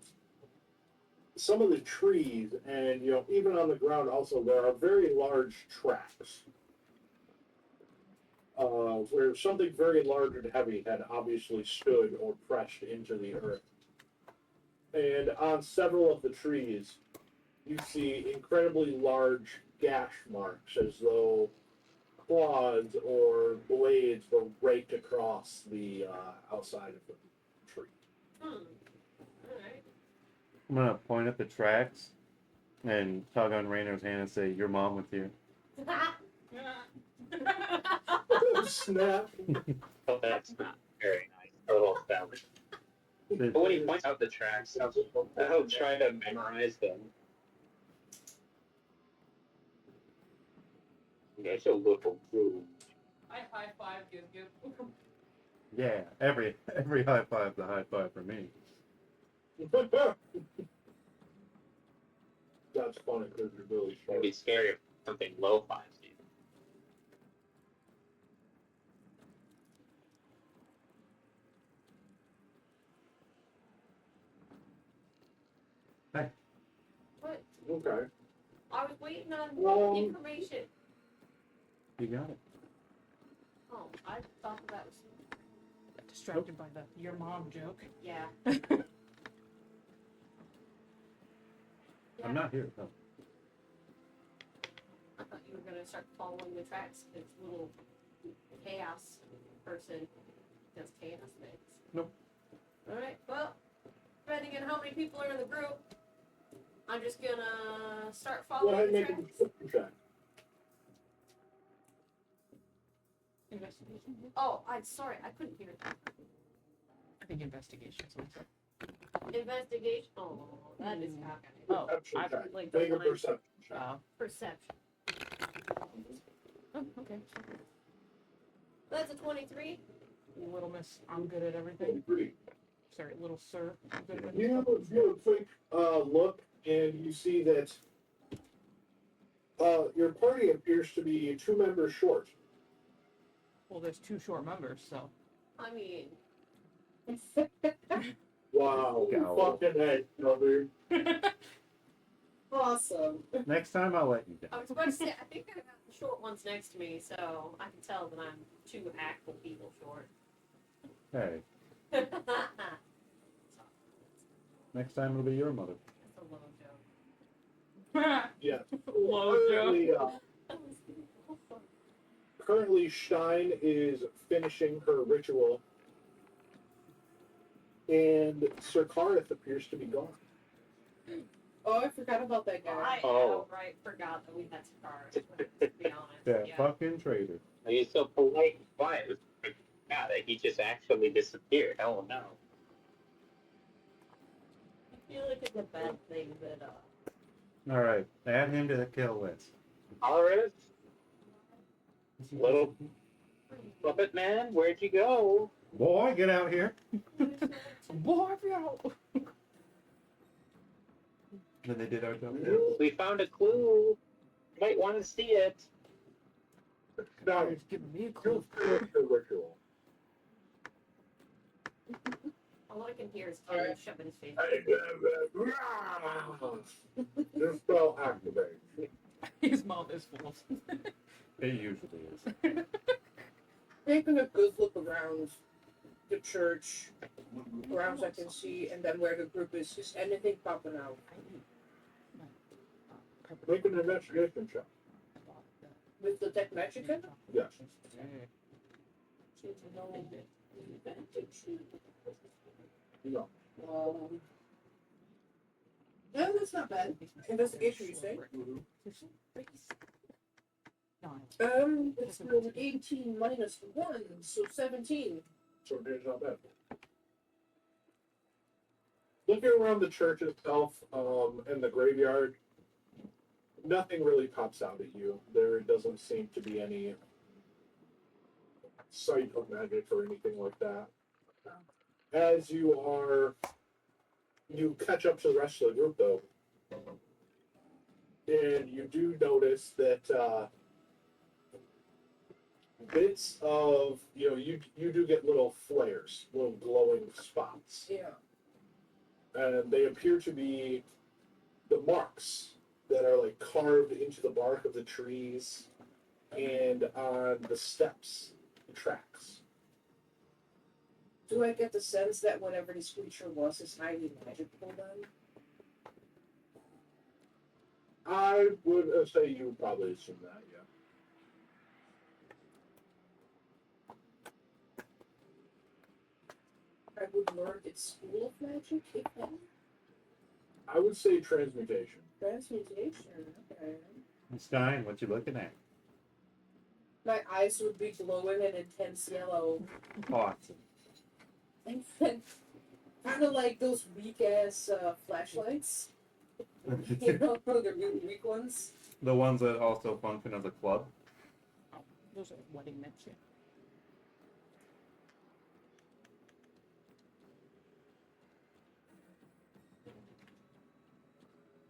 some of the trees, and even on the ground also there are very large tracks where something very large and heavy had obviously stood or pressed into the earth. And on several of the trees, you see incredibly large gash marks, as though claws or blades were raked across the outside of the tree. Alright. I'm gonna point at the tracks and tug on Rainer's hand and say, "Your mom with you." Snap. Oh, that's not very nice. A little savage. But when he points out the tracks, I'll try to memorize them. There's a little room. I high five you. Yeah, every high five's a high five for me. That's funny because you're really It'd short. be scary if something low fives you. What? Okay. I was waiting on information. You got it. Oh, I thought that was. Distracted by the your mom joke. Yeah. I'm not here. No. I thought you were gonna start following the tracks. This little chaos person does chaos things. Nope. Alright, well, depending on how many people are in the group, I'm just gonna start Go following ahead and the make a tracks. perception check. Investigation. Oh, I'm sorry, I couldn't hear that. I think investigation. So Investigation. Oh, that is not gonna. Oh, Perception I check. like Make a the line. perception check. Perception. Oh, okay. That's a 23. Little miss, I'm good at everything. 23. Sorry, little sir, I'm good at You have a quick look, and you see that your party appears to be 2 members short. Well, there's 2 short members, so. I mean, Wow. Gowl. Fucking heck, brother. Awesome. Next time I'll let you I down. was about to say, I think I got the short ones next to me, so I can tell that I'm 2 actual people short. Hey, That's next time it'll be your mother. a low joke. Yeah. Low Currently, currently, Stein is finishing her ritual, and Sir Karth appears to be gone. Oh, I forgot about that guy. I Oh. outright forgot that we had scars, to be honest. That fucking traitor. He's so polite and quiet. Yeah, that he just actually disappeared. Oh no. I feel like it's a bad thing that, All right, add him to the kill list. Alright, little puppet man, where'd you go? Boy, get out here. Boy, yo. Then they did our job. We found a clue. You might want to see it. Now, It's giving me a you clue. finished the ritual. all I can hear is All Ken right. shoving his face. Your spell activates. His mouth is full. It usually is. Taking a good look around the church, around I can see, and then where the group is anything popping out? Make an investigation check. With the tech magic in? Yes. No. No, that's not bad. Investigation, you say? It's an 18 minus 1, so 17. So it's not bad. Looking around the church itself and the graveyard, nothing really pops out at you. There doesn't seem to be any sight of magic or anything like that. As you catch up to the rest of the group, though, and you do notice that bits of, you do get little flares, little glowing spots. Yeah. And they appear to be the marks that are like carved into the bark of the trees and on the steps, the tracks. Do I get the sense that whatever this creature was is highly magical then? I would say you would probably assume that, yeah. I would learn its school of magic, if any. I would say transmutation. Transmutation, okay. Stein, what you looking at? My eyes would be glowing an intense yellow. Awesome. And kind of like those weak ass flashlights. You know, the really weak ones. The ones that also function as a club. Oh, those are wedding mitts, yeah.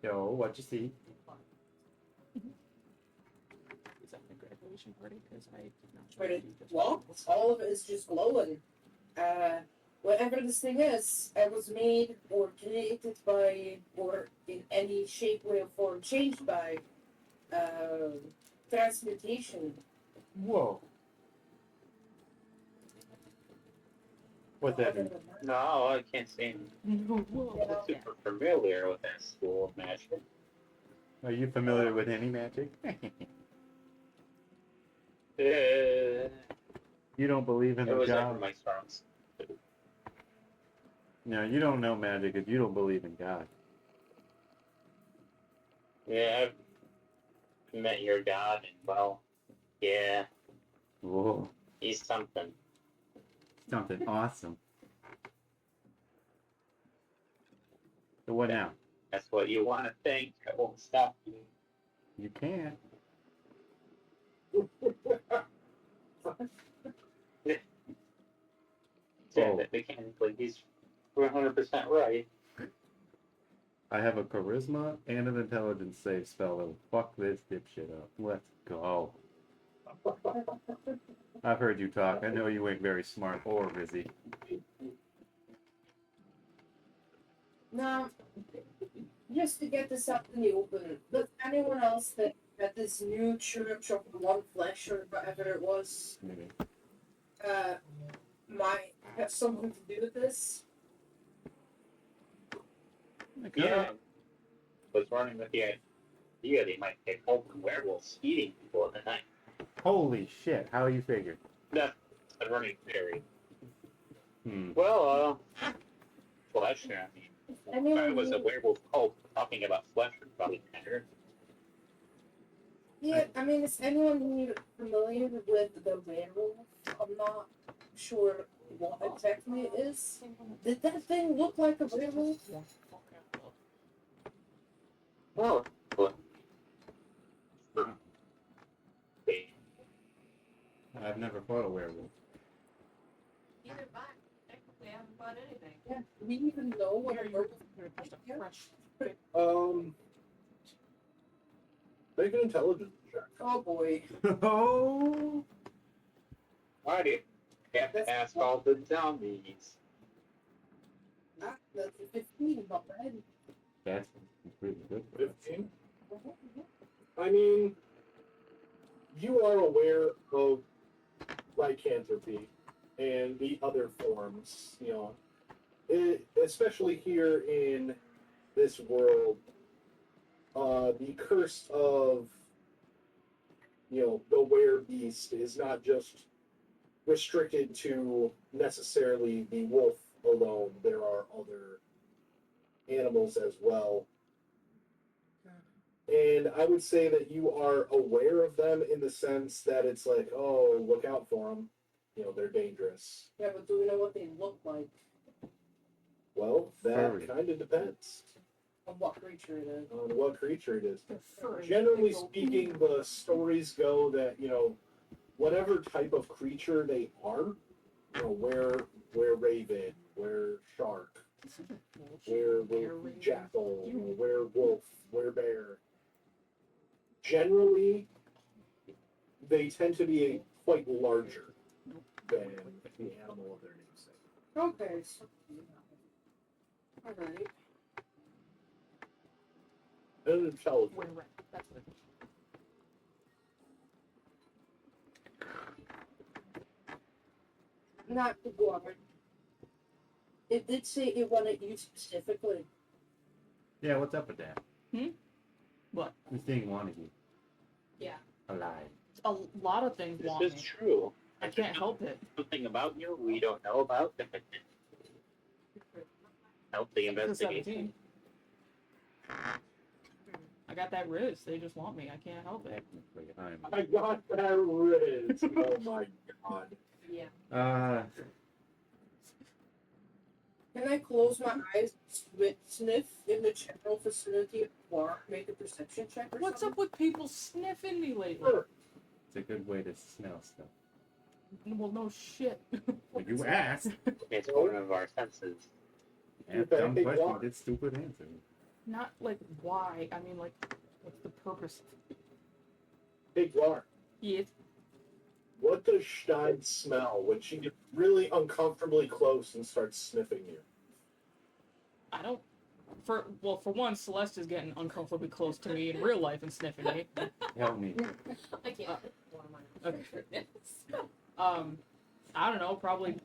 Yo, what you see? Is that the graduation party? Because I did not. But it, see this well, one. all of it is just glowing. Whatever this thing is, it was made or created by, or in any shape, way, or form changed by transmutation. Whoa. What's that mean? No, I can't say I'm Whoa. super familiar with that school of magic. Are you familiar with any magic? It You don't believe in the was never God? my strong suit. No, you don't know magic if you don't believe in God. Yeah, I've met your god, and well, yeah, Whoa. he's something. Something awesome. So what now? That's what you want to think. I won't stop you. You can't. Yeah, Oh. that mechanically, he's 100% right. I have a charisma and an intelligence save spell that'll fuck this dipshit up. Let's go. I've heard you talk. I know you ain't very smart or busy. Now, just to get this out in the open, does anyone else think that this new church of one flesh or whatever it was Maybe. might have something to do with this? Yeah. Was running with the idea they might get hold of werewolves eating people in the night. Holy shit, how you figured? That's a running theory. Hmm. Well, flesh, I mean, if I Anyone was a who- werewolf cult, talking about flesh would probably matter. Yeah, I mean, is anyone here familiar with the werewolf? I'm not sure what exactly it is. Did that thing look like a werewolf? Yeah, fuck yeah. Well, I've never fought a werewolf. Either buy. Technically, I haven't bought anything. Yeah, do we even know what a werewolf You're just a Yeah. fresh. Make an intelligence check. Oh boy. Oh! why do you have to ask all the dummies? Ah, that's a 15, not bad. That's pretty good. 15. I mean, you are aware of lycanthropy and the other forms, especially here in this world. The curse of, the were-beast is not just restricted to necessarily the wolf alone. There are other animals as well. And I would say that you are aware of them in the sense that it's like, oh, look out for them. They're dangerous. Yeah, but do we know what they look like? Well, that Furry. kind of depends On what creature it is. on what creature it is. They're furry. Generally They go, speaking, the stories go that, whatever type of creature they are, where raven, where shark, where jackal, where wolf, where bear. Generally, they tend to be quite larger than the animal of their namesake. Okay. Alright. And intelligent. Where red. That's what it is. Not the guard. It did say it wanted you specifically. Yeah, what's up with that? What? This thing wanted you Yeah. alive. A lot of things This want is me. true. I can't help it. Something about you we don't know about. Help the Except for investigation. 17. I got that wrist. They just want me. I can't help it. I got that riz. Oh my god. Yeah. Can I close my eyes, sniff in the general vicinity of the bar, make a perception check or What's something? up with people sniffing me lately? Sure. It's a good way to smell stuff. Well, no shit. Well, you asked. It's one of our senses. And Okay, dumb hey, question, Clark. did stupid answer. Not like why. I mean, like, what's the purpose? Hey, Glar, Yes. what does Stein smell when she gets really uncomfortably close and starts sniffing you? I don't. For one, Celeste is getting uncomfortably close to me in real life and sniffing me. Help me. I can't. One of my Okay. I don't know. Probably.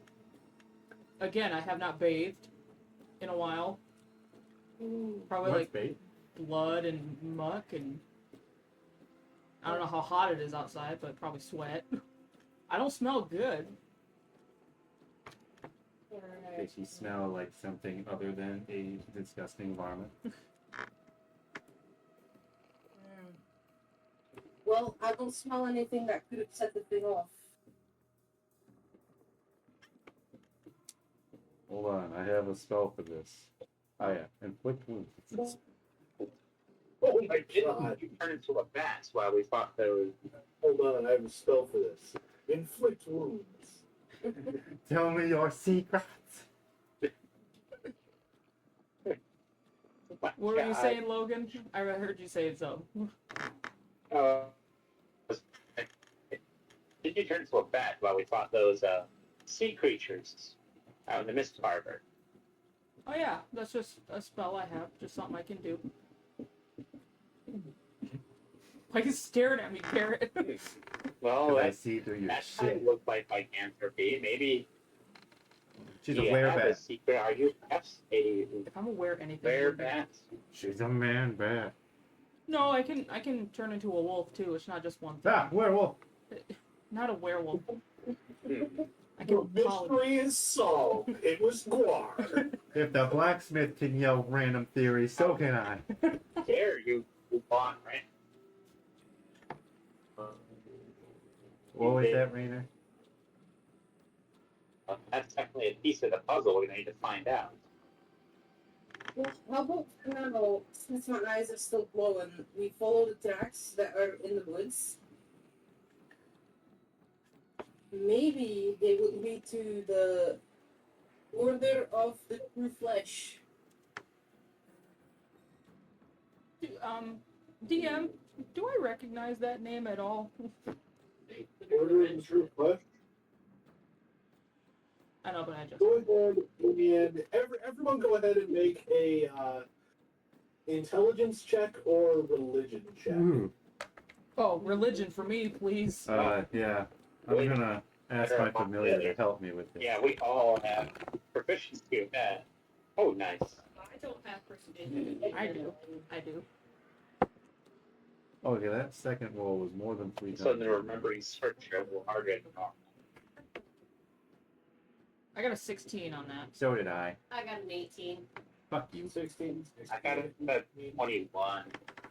Again, I have not bathed in a while. Probably What's like bait? blood and muck and. I don't know how hot it is outside, but probably sweat. I don't smell good. Does she smell like something other than a disgusting varmint? Well, I don't smell anything that could have set the thing off. Hold on, I have a spell for this. Oh yeah, inflict wounds. Oh my Didn't god. you turn into a bat while we fought those? Hold on, I have a spell for this. Inflict wounds. Tell me your secrets. What were you saying, Logan? I heard you say it so. Did you turn into a bat while we fought those sea creatures out in the Mist Harbor? Oh yeah, that's just a spell I have. Just something I can do. Why are you staring at me, Garrett? Well, I that, see through your that kind shit. of looked like lycanthropy. Maybe She's you a have a werebat. secret. Are you perhaps a If I'm aware anything. werebat? She's a man bat. No, I can turn into a wolf too. It's not just one thing. Ah, werewolf. Not a werewolf. Hmm. I The can poly. mystery is solved. It was Guar. If the blacksmith can yell random theories, so can I. Dare you bought right? What was that, Rainer? That's definitely a piece of the puzzle we need to find out. Well, how about now, since my eyes are still glowing, we follow the tracks that are in the woods? Maybe they would lead to the Order of the True Flesh. DM, do I recognize that name at all? Order of the True Flesh. I know, but I just. Go ahead and everyone go ahead and make a intelligence check or religion check. Oh, religion for me, please. Yeah. I'm gonna ask my familiar to help me with this. Yeah, we all have proficiency with that. Oh, nice. I don't have persuasion. I do. I do. Oh, yeah, that second roll was more than 3 So the remembering scripture a little harder than normal. I got a 16 on that. So did I. I got an 18. Fuck you. 16. I got a 21.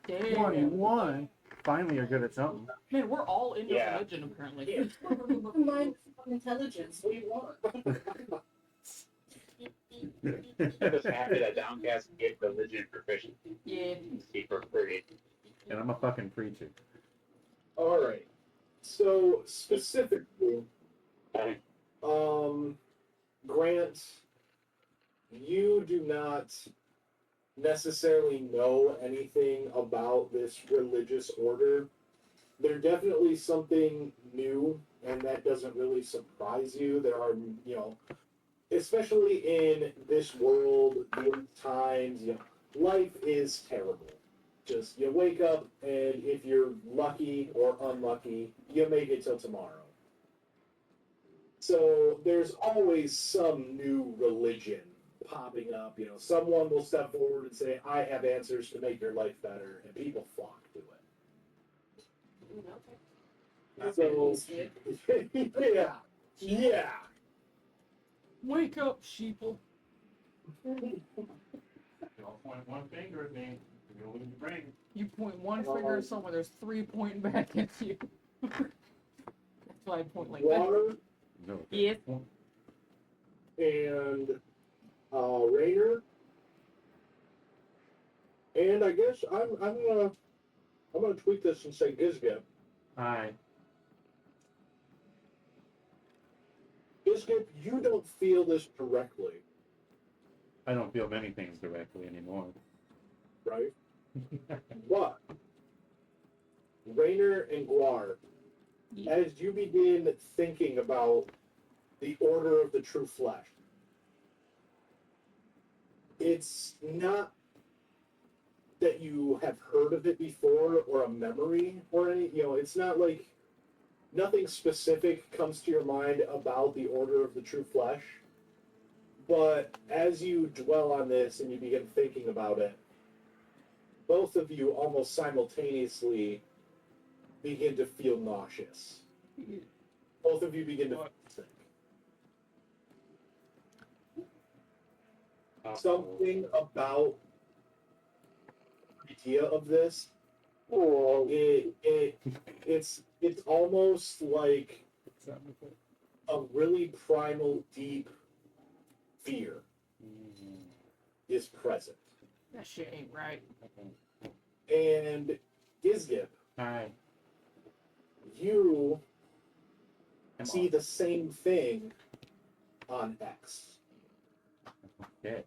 Damn. 21. Finally, you're good at something. Man, we're all into Yeah. religion apparently. Combined intelligence, what do you want? I'm just happy that Downcast get religion proficiency Yeah. for free. And I'm a fucking preacher. All right. So specifically, Grant, you do not necessarily know anything about this religious order. They're definitely something new, and that doesn't really surprise you. There are, especially in this world, these times, life is terrible. Just you wake up, and if you're lucky or unlucky, you make it till tomorrow. So there's always some new religion popping up. Someone will step forward and say, "I have answers to make your life better," and people flock to it. Okay. So, yeah. Wake up, sheeple. Don't point one finger at me. You're gonna lose your brain. You point one finger at someone, there's three pointing back at you. That's why I point like that. Water No. Yes. and Rainer, and I guess I'm gonna tweak this and say Gizgip. Hi. Gizgip, you don't feel this directly, I don't feel many things directly anymore. right? But Rainer and Guar, Yeah. as you begin thinking about the order of the true flesh, it's not that you have heard of it before or a memory or any, it's not like nothing specific comes to your mind about the order of the true flesh. But as you dwell on this and you begin thinking about it, both of you almost simultaneously begin to feel nauseous. Both of you begin to feel sick. Something about the idea of this, it's almost like a really primal, deep fear is present. That shit ain't right. And Gizgip, Hi. you Come see on. the same thing on X. Okay.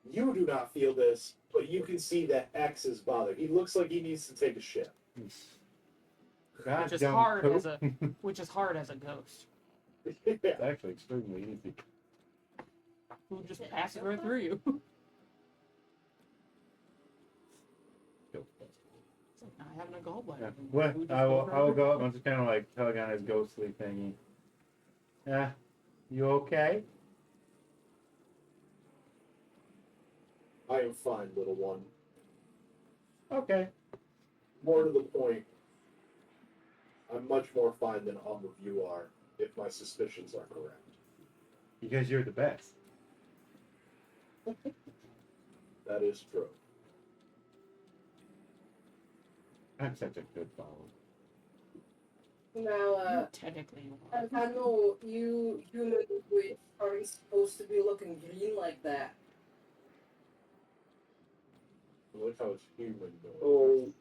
You do not feel this, but you can see that X is bothered. He looks like he needs to take a shit. God, Which is dumb hard poop. as a which is hard as a ghost. It's actually extremely easy. Who just passes right through you. It's like not having a gallbladder. Yeah. Who What? just I will goes right go up and just kind of like tug on his ghostly thingy. Yeah. You okay? I am fine, little one. Okay. More to the point, I'm much more fine than all of you are, if my suspicions are correct. Because you're the best. That is true. I'm such a good follower. Now, You technically are. I know you humans with are supposed to be looking green like that. Look how it's human though. Oh,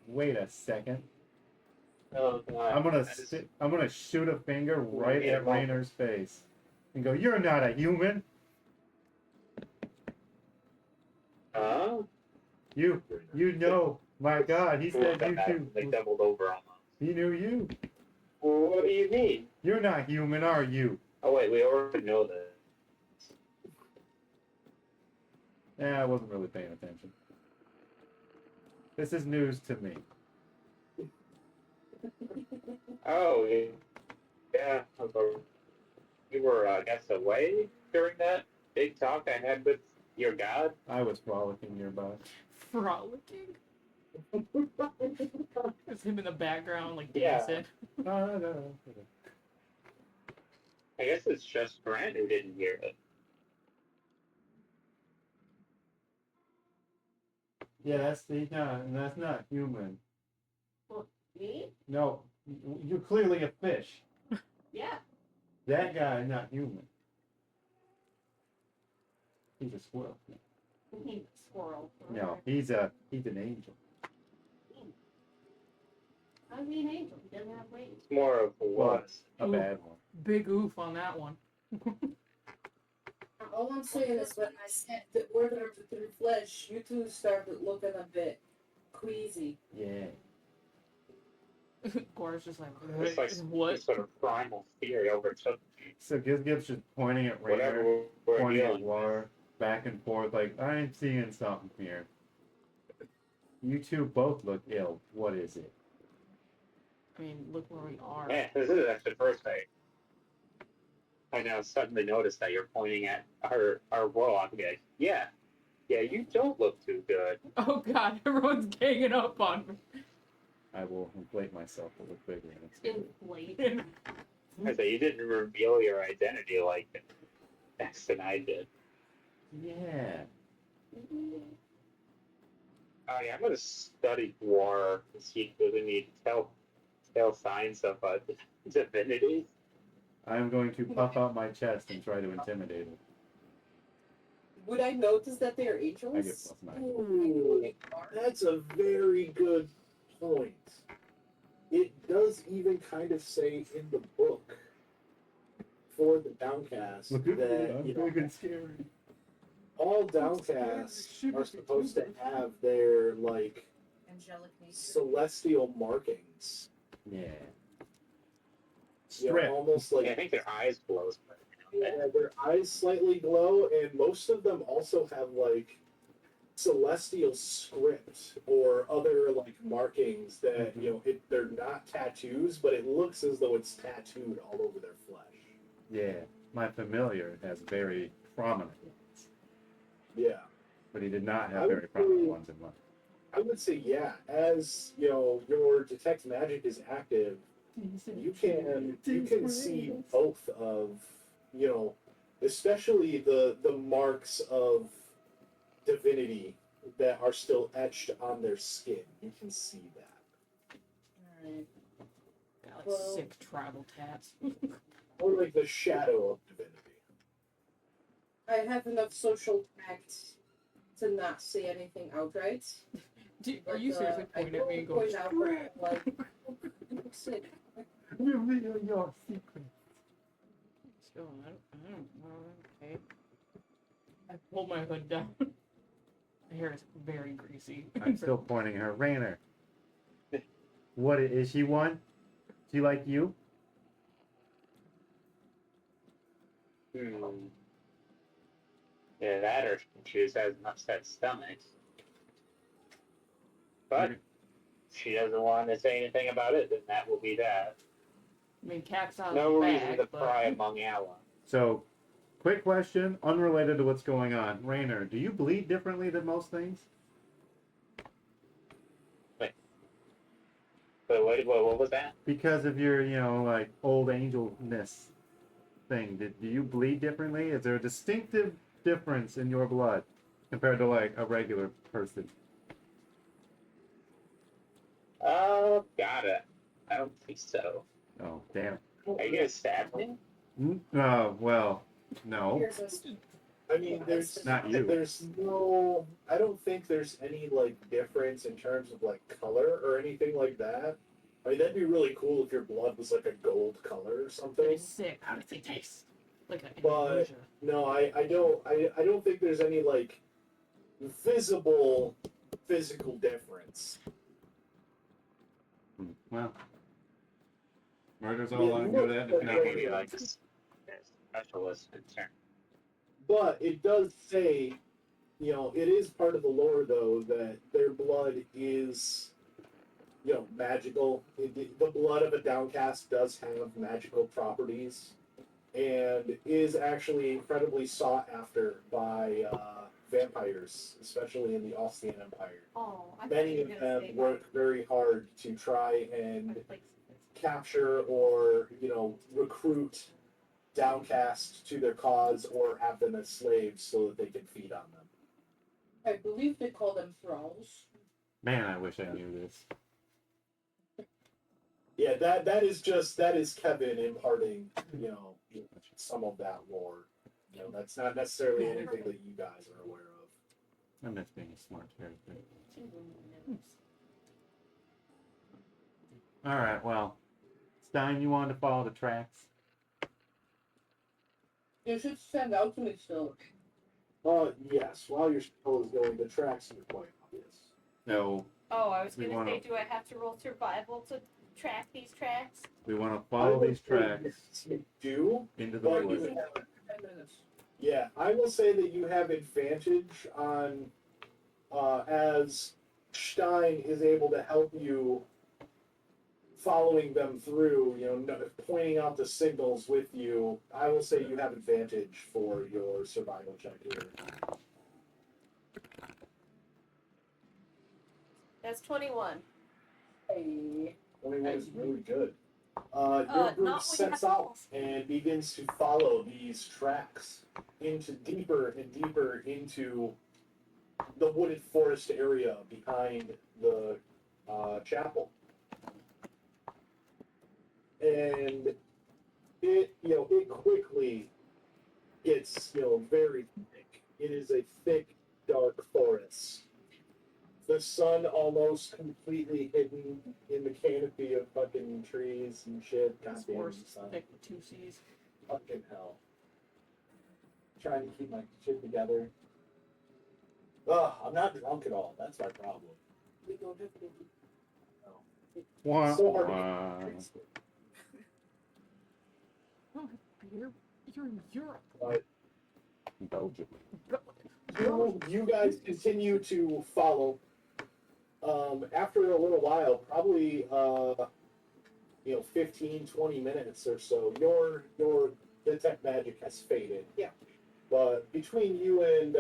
Wait a second. oh God. I'm gonna shoot a finger right Yeah, at Rainer's face and go, "You're not a human. Huh? You know. My God, he said you too. They doubled over almost. He knew you. Well, what do you mean? You're not human, are you?" Oh wait, we already know that. Yeah, I wasn't really paying attention. This is news to me. Oh, yeah. You were, I guess, away during that big talk I had with your god. I was frolicking nearby. Frolicking? It's him in the background, like Yeah. dancing. No. I guess it's just Grant who didn't hear it. Yeah, that's not human. Me? No, you're clearly a fish. Yeah. That guy, not human. He's a squirrel. Squirrel. No, he's an angel. How's he an angel? He doesn't have wings. It's more of a Well, was. A bad one. Big oof on that one. All I'm saying is when I said the order of the three flesh, you two started looking a bit queasy. Yeah. Gore's just like, It's like what? some sort of primal fear overtook me. So Gizgib's just pointing at Rainer, Whatever we're pointing at dealing with. War, back and forth, like, I'm seeing something here. You two both look ill. What is it? I mean, look where we are. Man, this is actually the first day. I now suddenly noticed that you're pointing at our warlock and be like, yeah, you don't look too good. Oh god, everyone's ganging up on me. I will inflate myself a little bigger. Inflate. I say you didn't reveal your identity like X and I did. Yeah. Oh yeah, I'm gonna study war and see if there's any tell signs of divinity. I'm going to puff out my chest and try to intimidate it. Would I notice that they are angels? I get +9. Ooh, that's a very good point. It does even kind of say in the book for the Downcast Look at me, that I'm you know, big and scary. all Downcasts are supposed to have their like Angelic nature. celestial markings. Yeah. You know, Strip. almost like Yeah, I think their eyes glow. yeah, their eyes slightly glow, and most of them also have like celestial script or other like markings that you know they're not tattoos, but it looks as though it's tattooed all over their flesh. Yeah. My familiar has very prominent ones, Yeah, but he did not I have very would prominent say- ones in mind. I would say yeah. As you know, your detect magic is active. You can see both of you know, especially the marks of divinity that are still etched on their skin. You can see that. Alright. Got like Well- sick tribal tats. Or like the shadow of divinity. I have enough social tact to not say anything outright. Are you seriously I pointing at me and will going, point out that, like, looks sick. Reveal your secret. still, I don't know, okay. I pull my hood down. My hair is very greasy. I'm still pointing at her. Rainer. What is she one? She like you? Yeah, that or she just has an upset stomach. But if she doesn't want to say anything about it, then that will be that. I mean, cat's out No of the reason bag, to but... pry among allies. So, quick question, unrelated to what's going on. Rainer, do you bleed differently than most things? But what was that? Because of your, you know, like, old angelness thing, do you bleed differently? Is there a distinctive difference in your blood compared to, like, a regular person? Oh, got it. I don't think so. Oh, damn. Are you gonna stab me? Well, no. Here's a I mean, there's Not you. There's no. I don't think there's any like difference in terms of like color or anything like that. I mean, that'd be really cool if your blood was like a gold color or something. Very sick. How does it taste? Like a But- Asia. No, I don't think there's any like visible physical difference. Well, murder's Yeah, all I'm good at. If Not not, maybe like a specialist concern. But it does say, you know, it is part of the lore though that their blood is, you know, magical. The blood of a downcast does have magical properties, and is actually incredibly sought after by vampires, especially in the Ostian Empire. Oh, I thought Many you of were gonna them say work very hard to try and that. Like, capture or, you know, recruit downcast to their cause or have them as slaves so that they can feed on them. I believe they call them thralls. man, I wish I knew this. Yeah, that is Kevin imparting, you know, some of that lore. You know, that's not necessarily anything that you guys are aware of. I miss being a smart character. All right, well, Stein, you wanted to follow the tracks? You should stand out to me still. Yes, while your spell is going, the tracks are quite obvious. No, Oh, I was We gonna wanna- say, do I have to roll survival to track these tracks? we want to I follow would these say tracks yes, you do. into the But woods. you have, 10 minutes. yeah, I will say that you have advantage on as Stein is able to help you following them through, you know, pointing out the signals with you. I will say you have advantage for your survival check here. That's 21. Hey. 21 is really good. Not Your when group you have sets to out and begins to follow these tracks into deeper and deeper into the wooded forest area behind the chapel. And it quickly gets, very thick. It is a thick, dark forest. The sun almost completely hidden in the canopy of fucking trees and shit. This Goddamn horse is sun. thick with 2 C's. Fucking hell. Trying to keep my shit together. Ugh, I'm not drunk at all. That's my problem. We don't have to. Wah, So hard to wah. get Oh, you're in Europe. But Belgium. you guys continue to follow. After a little while, probably 15, 20 minutes or so, your detect magic has faded. Yeah. But between you and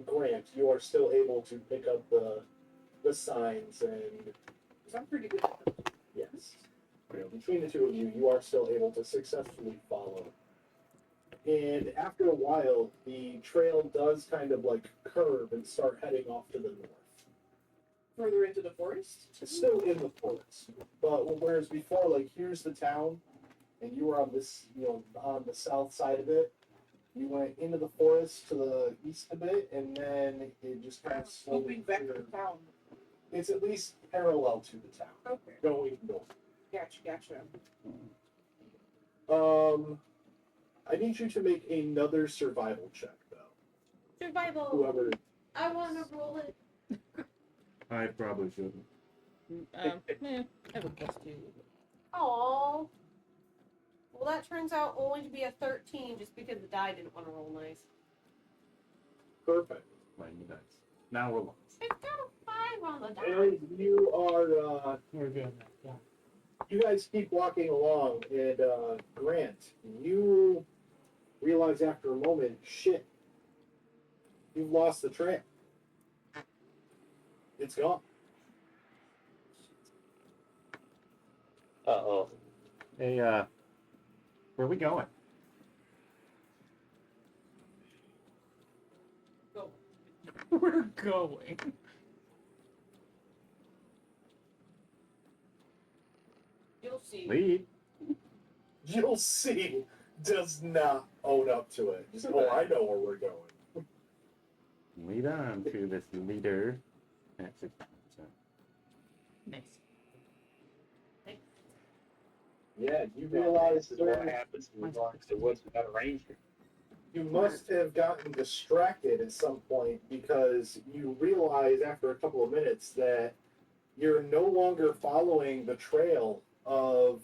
Grant, you are still able to pick up the signs and I'm pretty good at that. yes. Between the two of you, you are still able to successfully follow. And after a while, the trail does kind of like curve and start heading off to the north. Further into the forest? It's still in the forest, but whereas before, like here's the town, and you were on this, on the south side of it. You went into the forest to the east a bit, and then it just kind of slowly. Moving back to town. It's at least parallel to the town, Okay. going north. Gotcha. I need you to make another survival check, though. Survival. Whoever. I want to roll it. I probably shouldn't. I have a +2. Aww. Well, that turns out only to be a 13 just because the die didn't want to roll nice. Perfect. Playing the dice. Now we're lost. It's got a 5 on the die. And you are. We're good. Yeah. You guys keep walking along, and Grant, you realize after a moment, shit, you've lost the trail. It's gone. Uh-oh. Hey, where are we going? Go. We're going. You'll see. Lead. You'll see, does not own up to it. Just, I know where we're going. Lead on to this leader at 60%. Nice. Yeah, you realize This is what happens when we walk to the woods without a ranger. you must have gotten distracted at some point because you realize after a couple of minutes that you're no longer following the trail of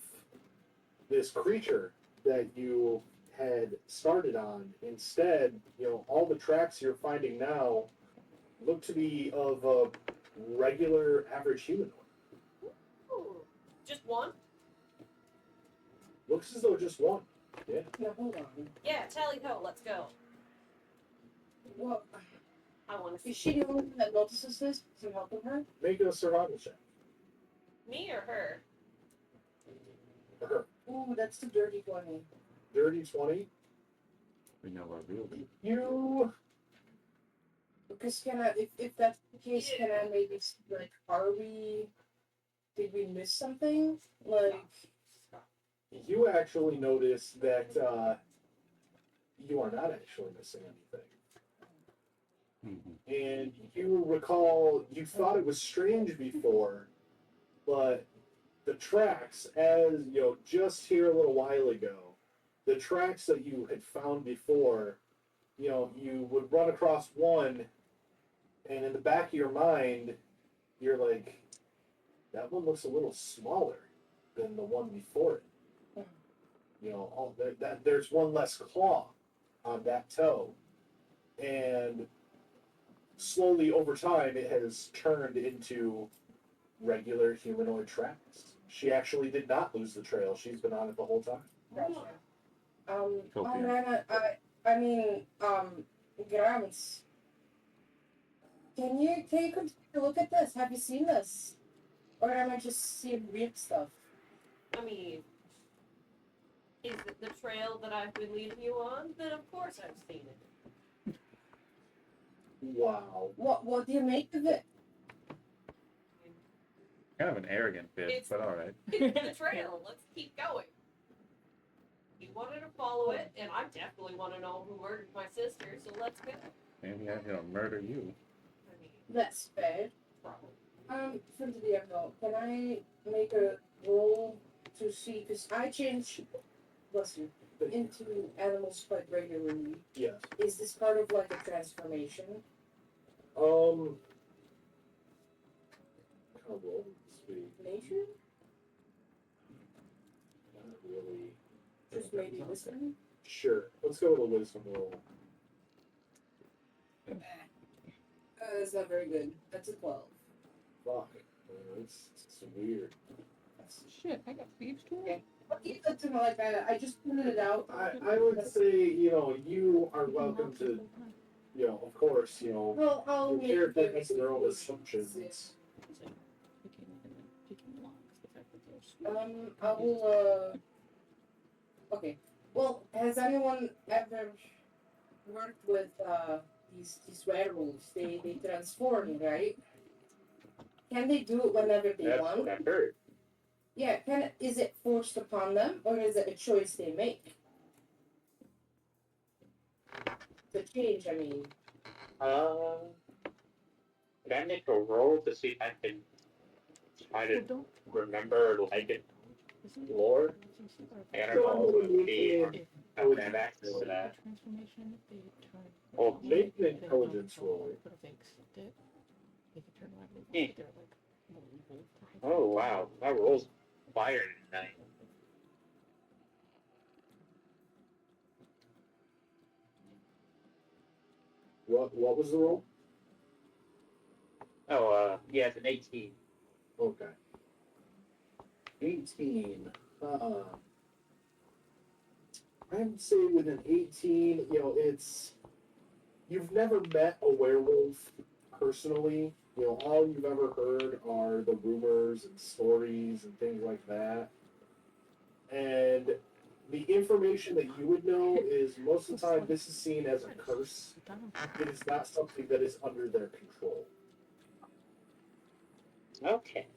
this creature that you had started on. Instead, all the tracks you're finding now look to be of a regular average humanoid. Ooh. Just one? Looks as though just one. Yeah. Now hold on. Yeah, tally ho, let's go. What? I want to see. Is she the only one that notices this? Is it helping her? Make a survival check. Me or her? For her. Ooh, that's the dirty 20. Dirty 20. We know our real lead. You. Because if that's the case, can I maybe, did we miss something? Like, you actually notice that you are not actually missing anything. And you recall you thought it was strange before, but the tracks, as you know, just here a little while ago, the tracks that you had found before, you know, you would run across one, and in the back of your mind, you're like, that one looks a little smaller than the one before it. You know, there's one less claw on that toe, and slowly over time, it has turned into regular humanoid tracks. She actually did not lose the trail. She's been on it the whole time. Gotcha. Cool, Oh yeah. man, I mean, Grams, can you take a look at this? Have you seen this? Or am I just seeing weird stuff? I mean, is it the trail that I've been leading you on? Then of course I've seen it. Wow. What do you make of it? Kind of an arrogant bit, It's- but all right. It's the trail. Let's keep going. You wanted to follow it, and I definitely want to know who murdered my sister, so let's go. Maybe I'm gonna murder you. I mean, That's fair. probably. From the DM though, can I make a roll to see? Because I change, bless you, into animals quite regularly. Yes. Is this part of like a transformation? Kind of roll this week. Nature? Not really. Just maybe listen? Sure. Let's go with a wisdom roll. It's not very good. That's a 12. Fuck. It's weird. Shit, I got thieves too. Okay. I'll keep that to my like I just printed it out. I would say, you know, you are welcome to, you know, of course, you know, Well, I'll your make character the- makes their own assumptions. I will okay. Well, has anyone ever worked with these werewolves? They transform, right? Can they do it whenever they That's want? what I've heard. Yeah, is it forced upon them or is it a choice they make? The change, I mean. Can I make a roll to see if I can try to remember like it lore? I don't know if it would be I would have access to that. Oh, make an intelligence roll. Oh wow, that roll's fire tonight. What was the roll? Oh, yeah, it's an 18. Okay. 18. I'd say with an 18, you know, it's you've never met a werewolf personally. You know, all you've ever heard are the rumors and stories and things like that. And the information that you would know is most of the time this is seen as a curse. It is not something that is under their control. Okay.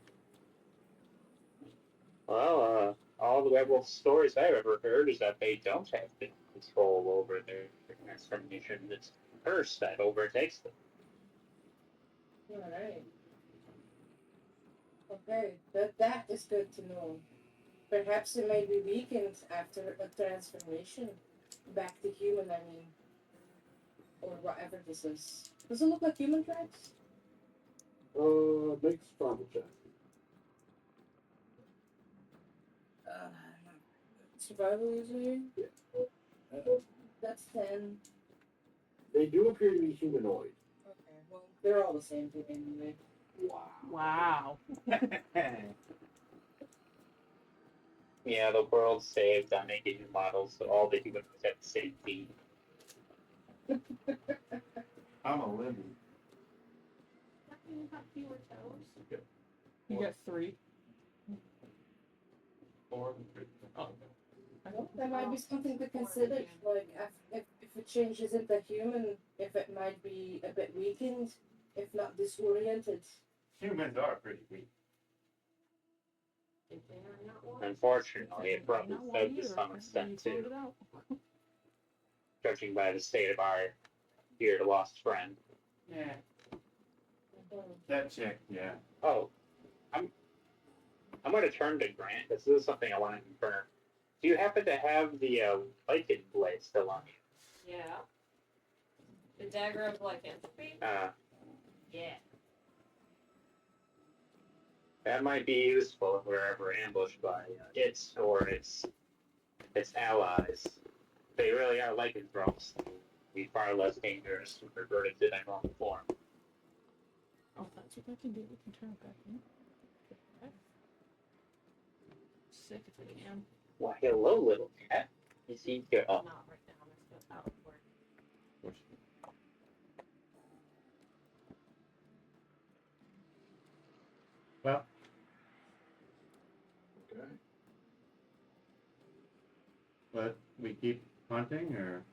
Well, all the werewolf stories I've ever heard is that they don't have the control over their transformation. It's a curse that overtakes them. Alright. Okay, that is good to know. Perhaps it may be weakened after a transformation. Back to human, I mean. Or whatever this is. Does it look like human tracks? Make a survival check. Survival usually? Yeah. That's 10. They do appear to be humanoid. Okay, well, they're all the same thing anyway. Wow. Yeah, the world saved on making new models, so all the humans have the same feet. I'm a limby. You have fewer toes. You got 3. 4 and 3. Oh. Well, that might be something to consider. Like, if it changes into human, if it might be a bit weakened, if not disoriented. Humans are pretty weak. If they are not one. Unfortunately, it probably Not one fed to either, some and extent you too, found it out. judging by the state of our dear lost friend. Yeah. Mhm. That chick, yeah. Oh, I'm going to turn to Grant. This is something I want to confirm. Do you happen to have the Viking blade still on you? Yeah. The dagger of lycanthropy? Yeah. That might be useful if we're ever ambushed by it or its allies. They really are lycanthropes. Be far less dangerous when reverted to their normal form. Oh, that's what I can do. We can turn it back in. Okay. Sick if I can. Why, hello, little cat. You see here. Oh, Not right now. That's not how it works. Well, Okay. but we keep hunting, or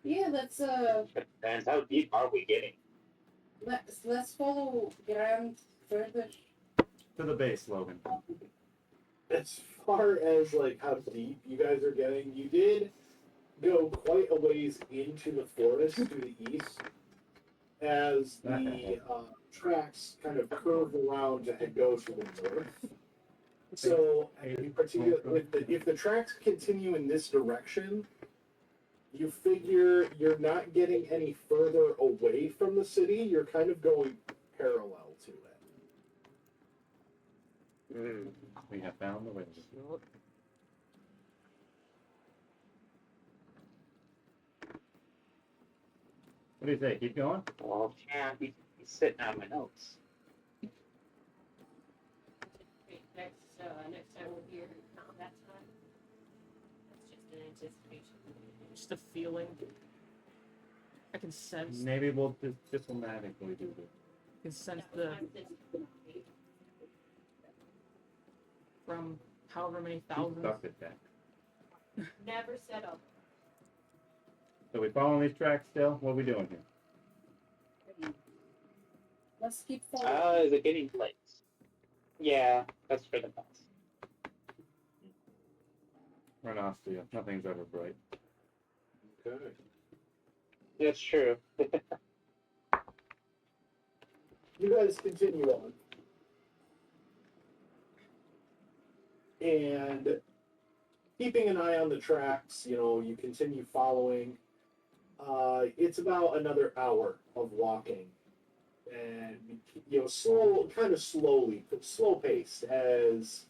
Yeah, and how deep are we getting? let's follow Grant further. to the base, Logan. As far as like how deep you guys are getting, you did go quite a ways into the forest to the east as the tracks kind of curve around and go to the north. So, if the tracks continue in this direction, you figure you're not getting any further away from the city. You're kind of going parallel to it. Hmm. We have found the way. What do you say? Keep going? Well, yeah, he's sitting on my notes. Next time we're here, not that time. That's just an anticipation. Just a feeling. I can sense. Maybe we'll just diplomatically do this. I can sense That was the my anticipation. from however many She thousands. sucked at that. Never set up. So we following these tracks still? What are we doing here? Let's keep following. Is it getting late? Yeah, that's for the best. We're in Austria. Nothing's ever bright. Okay. That's true. You guys continue on. And keeping an eye on the tracks, you continue following. It's about another hour of walking. And, slow paced as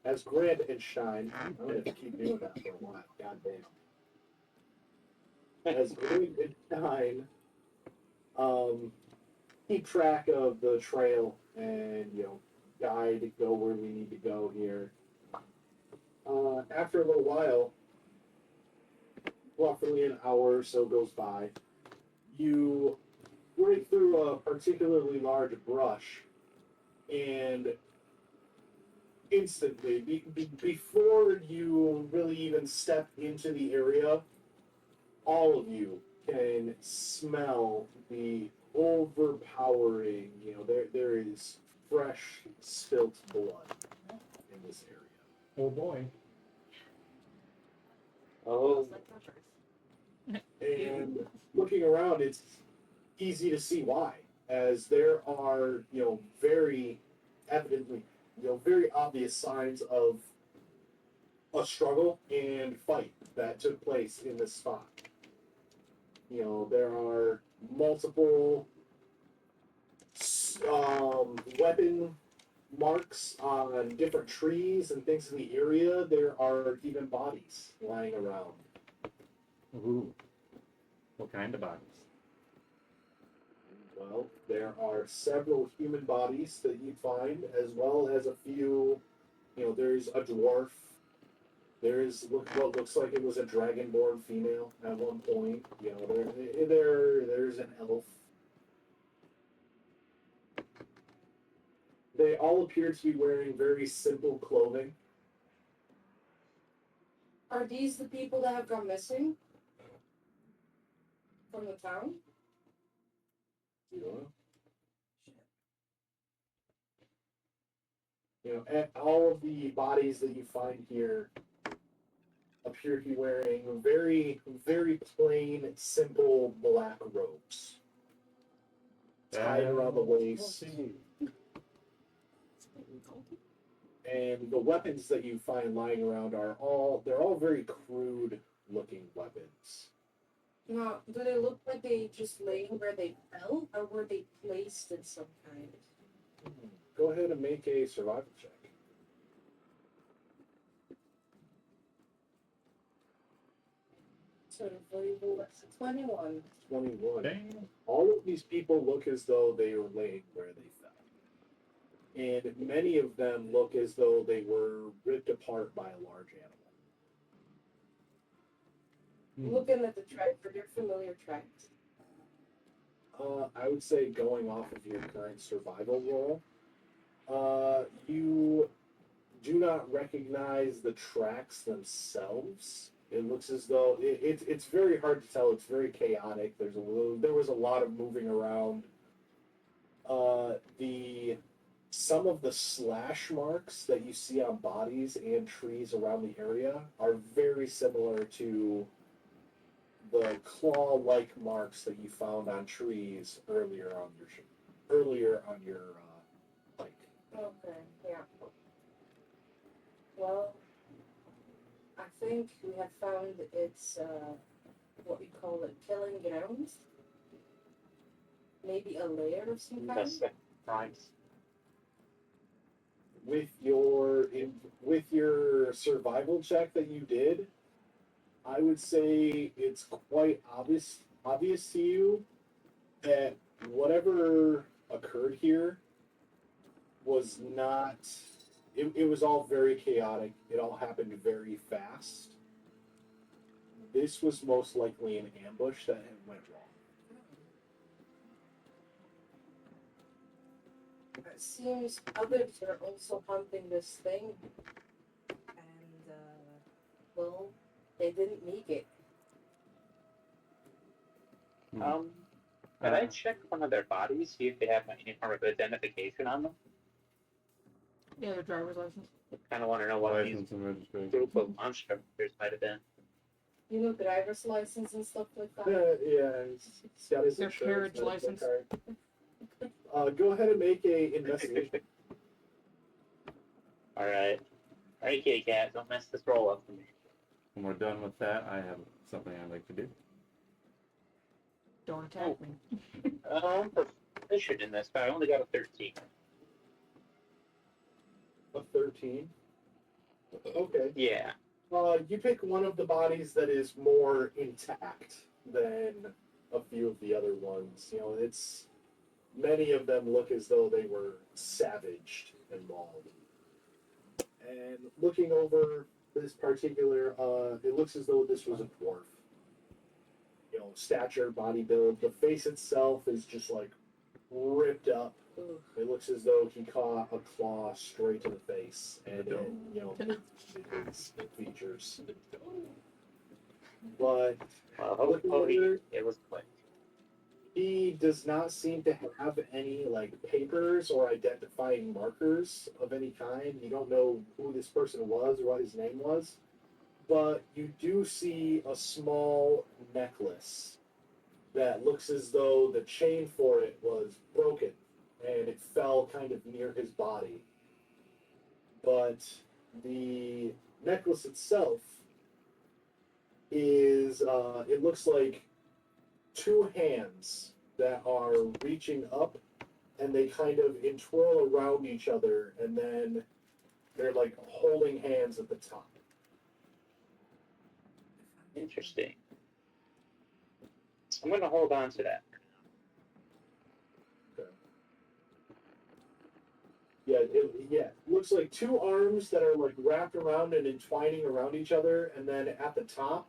as Grant and Stein, I'm going to keep doing that for a while, goddamn. As Grant and Stein, keep track of the trail and, guide, go where we need to go here. After a little while, roughly an hour or so goes by, you break through a particularly large brush, and instantly, before you really even step into the area, all of you can smell the overpowering, there is fresh spilt blood in this area. Oh boy. Oh, Smells like peppers. And looking around, it's easy to see why, as there are, very evidently, very obvious signs of a struggle and fight that took place in this spot. There are multiple weapon marks on different trees and things in the area. There are even bodies lying around. Ooh. What kind of bodies? Well, there are several human bodies that you find, as well as a few. There's a dwarf. There's what looks like it was a dragonborn female at one point. There's an elf. They all appear to be wearing very simple clothing. Are these the people that have gone missing from the town? and all of the bodies that you find here appear to be wearing very, very plain, simple black robes tied around the waist. And the weapons that you find lying around they're all very crude looking weapons. Now, do they look like they just laying where they fell, or were they placed in some kind? Go ahead and make a survival check. Survival, that's a 21. 21. Dang. All of these people look as though they were laying where they fell. And many of them look as though they were ripped apart by a large animal. Looking at the track for their familiar tracks. I would say going off of your current survival roll, you do not recognize the tracks themselves. It looks as though it's very hard to tell. It's very chaotic. There was a lot of moving around. Some of the slash marks that you see on bodies and trees around the area are very similar to the claw-like marks that you found on trees earlier on your hike. Okay, yeah. Well, I think we have found its, what we call it, killing grounds. Maybe a lair of some kind? Crimes. With your survival check that you did, I would say it's quite obvious to you that whatever occurred here was not. It was all very chaotic. It all happened very fast. This was most likely an ambush that went wrong. It seems others are also hunting this thing. And, well, they didn't make it. Can I check one of their bodies, see if they have any form of identification on them? Yeah, their driver's license. I kind of want to know what these License and registration. group of monsters might have been. You know, driver's license and stuff like that. Yeah, he's got his Their insurance, carriage license. card. Go ahead and make a investigation. All right, kitty cat, don't mess this roll up for me. When we're done with that, I have something I'd like to do. Don't attack me. I'm proficient in this, but I only got a 13. A 13. Okay. Yeah. You pick one of the bodies that is more intact than a few of the other ones. Many of them look as though they were savaged and mauled. And looking over this particular, it looks as though this was a dwarf. Stature, body build. The face itself is just like ripped up. Ugh. It looks as though he caught a claw straight to the face, and his features. But Hopefully it was quick. he does not seem to have any papers or identifying markers of any kind. You don't know who this person was or what his name was, but you do see a small necklace that looks as though the chain for it was broken and it fell kind of near his body. But the necklace itself is, it looks like two hands that are reaching up and they kind of entwirl around each other and then they're like holding hands at the top. Interesting. I'm going to hold on to that. Okay. Yeah, looks like two arms that are like wrapped around and entwining around each other, and then at the top,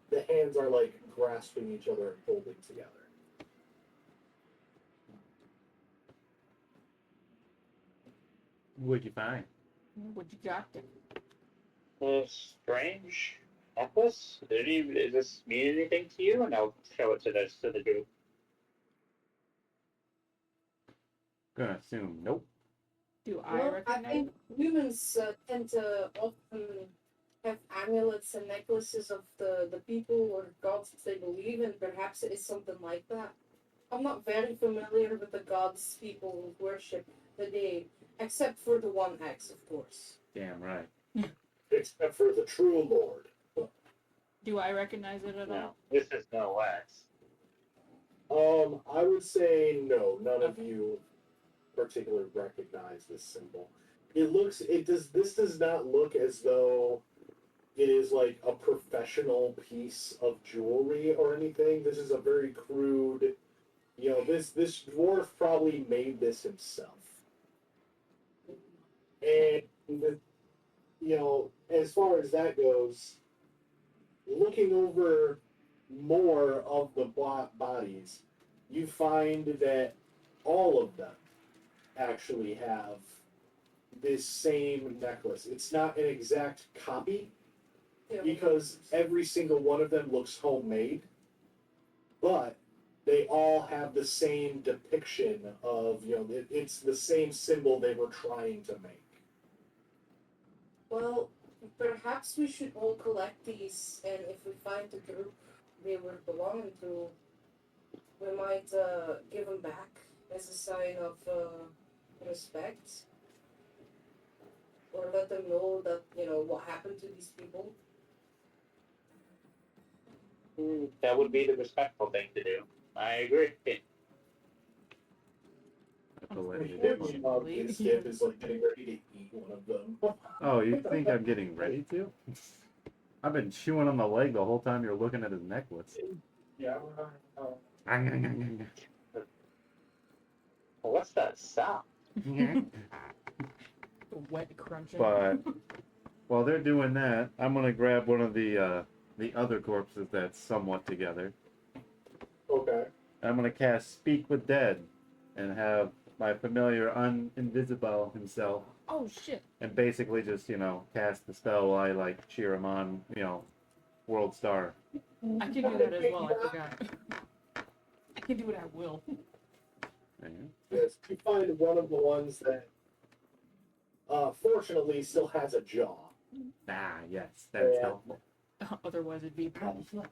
the hands are like grasping each other and holding together. What'd you find? What you got there? A strange necklace? Does this mean anything to you? And I'll show it to the group. Gonna assume nope. Do I Well, I recognize? think humans tend to often have amulets and necklaces of the people or gods that they believe in. Perhaps it is something like that. I'm not very familiar with the gods people worship today, except for the one X, of course. Damn right. Except for the true Lord. Do I recognize it at No, all? this is no wax. I would say no. None of you particularly recognize this symbol. This does not look as though it is like a professional piece of jewelry or anything. This is a very crude, this dwarf probably made this himself. And as far as that goes, looking over more of the bodies, you find that all of them actually have this same necklace. It's not an exact copy because every single one of them looks homemade, but they all have the same depiction of, it's the same symbol they were trying to make. Well, perhaps we should all collect these, and if we find the group they were belonging to, we might give them back as a sign of respect, or let them know that what happened to these people. That would be the respectful thing to do. I agree. That's a lady. Unfortunately. This kid is like getting ready to eat one of them. Oh, you think I'm getting ready to? I've been chewing on the leg the whole time you're looking at his necklace. Yeah. Well, what's that sound? The wet crunching. But while they're doing that, I'm gonna grab one of the other corpses that's somewhat together. Okay. I'm gonna cast Speak with Dead, and have my familiar Uninvisible himself, Oh shit! and basically just cast the spell while I like cheer him on, World Star. I can do that as well. I forgot. I can do it at will. Yes, you find one of the ones that, fortunately, still has a jaw. Ah, yes, that's Yeah. helpful. Otherwise, it'd be powerful.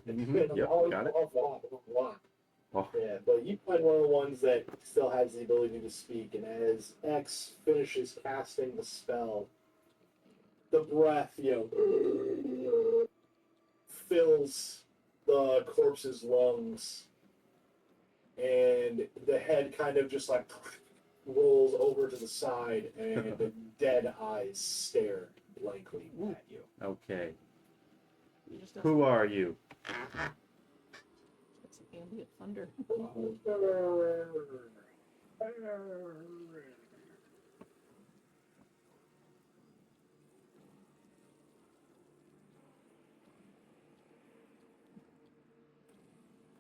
Mhm, Yep, got it. Oh. Yeah, but you find one of the ones that still has the ability to speak, and as X finishes casting the spell, the breath, fills the corpse's lungs, and the head kind of just like rolls over to the side, and the dead eyes stare blankly at you. Okay. You just got Who are you? some ambient thunder.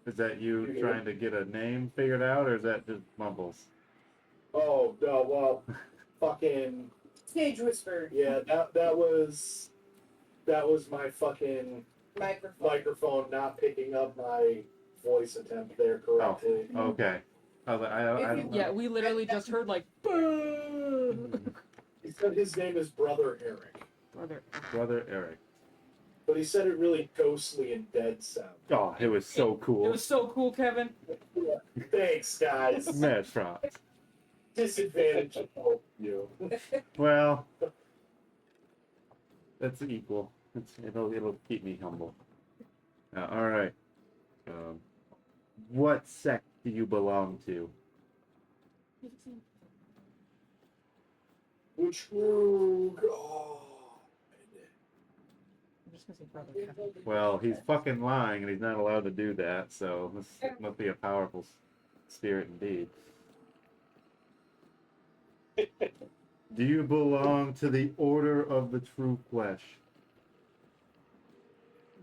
Is that you trying to get a name figured out, or is that just mumbles? Oh no! Well, fucking Stage whisper. yeah. That was my fucking microphone not picking up my voice attempt there correctly. Okay. I was like, I don't know. Yeah, we literally just heard like. He said his name is Brother Eric, Brother Eric. but he said it really ghostly and dead sound. Oh, it was so cool. It was so cool, Kevin. Thanks, guys. Mad props. Disadvantage of both of you. Well, that's equal. It'll keep me humble. All right. What sect do you belong to? The true God. I'm just gonna say brother Kevin. Well, he's fucking lying, and he's not allowed to do that. So this must be a powerful spirit indeed. Do you belong to the Order of the True Flesh?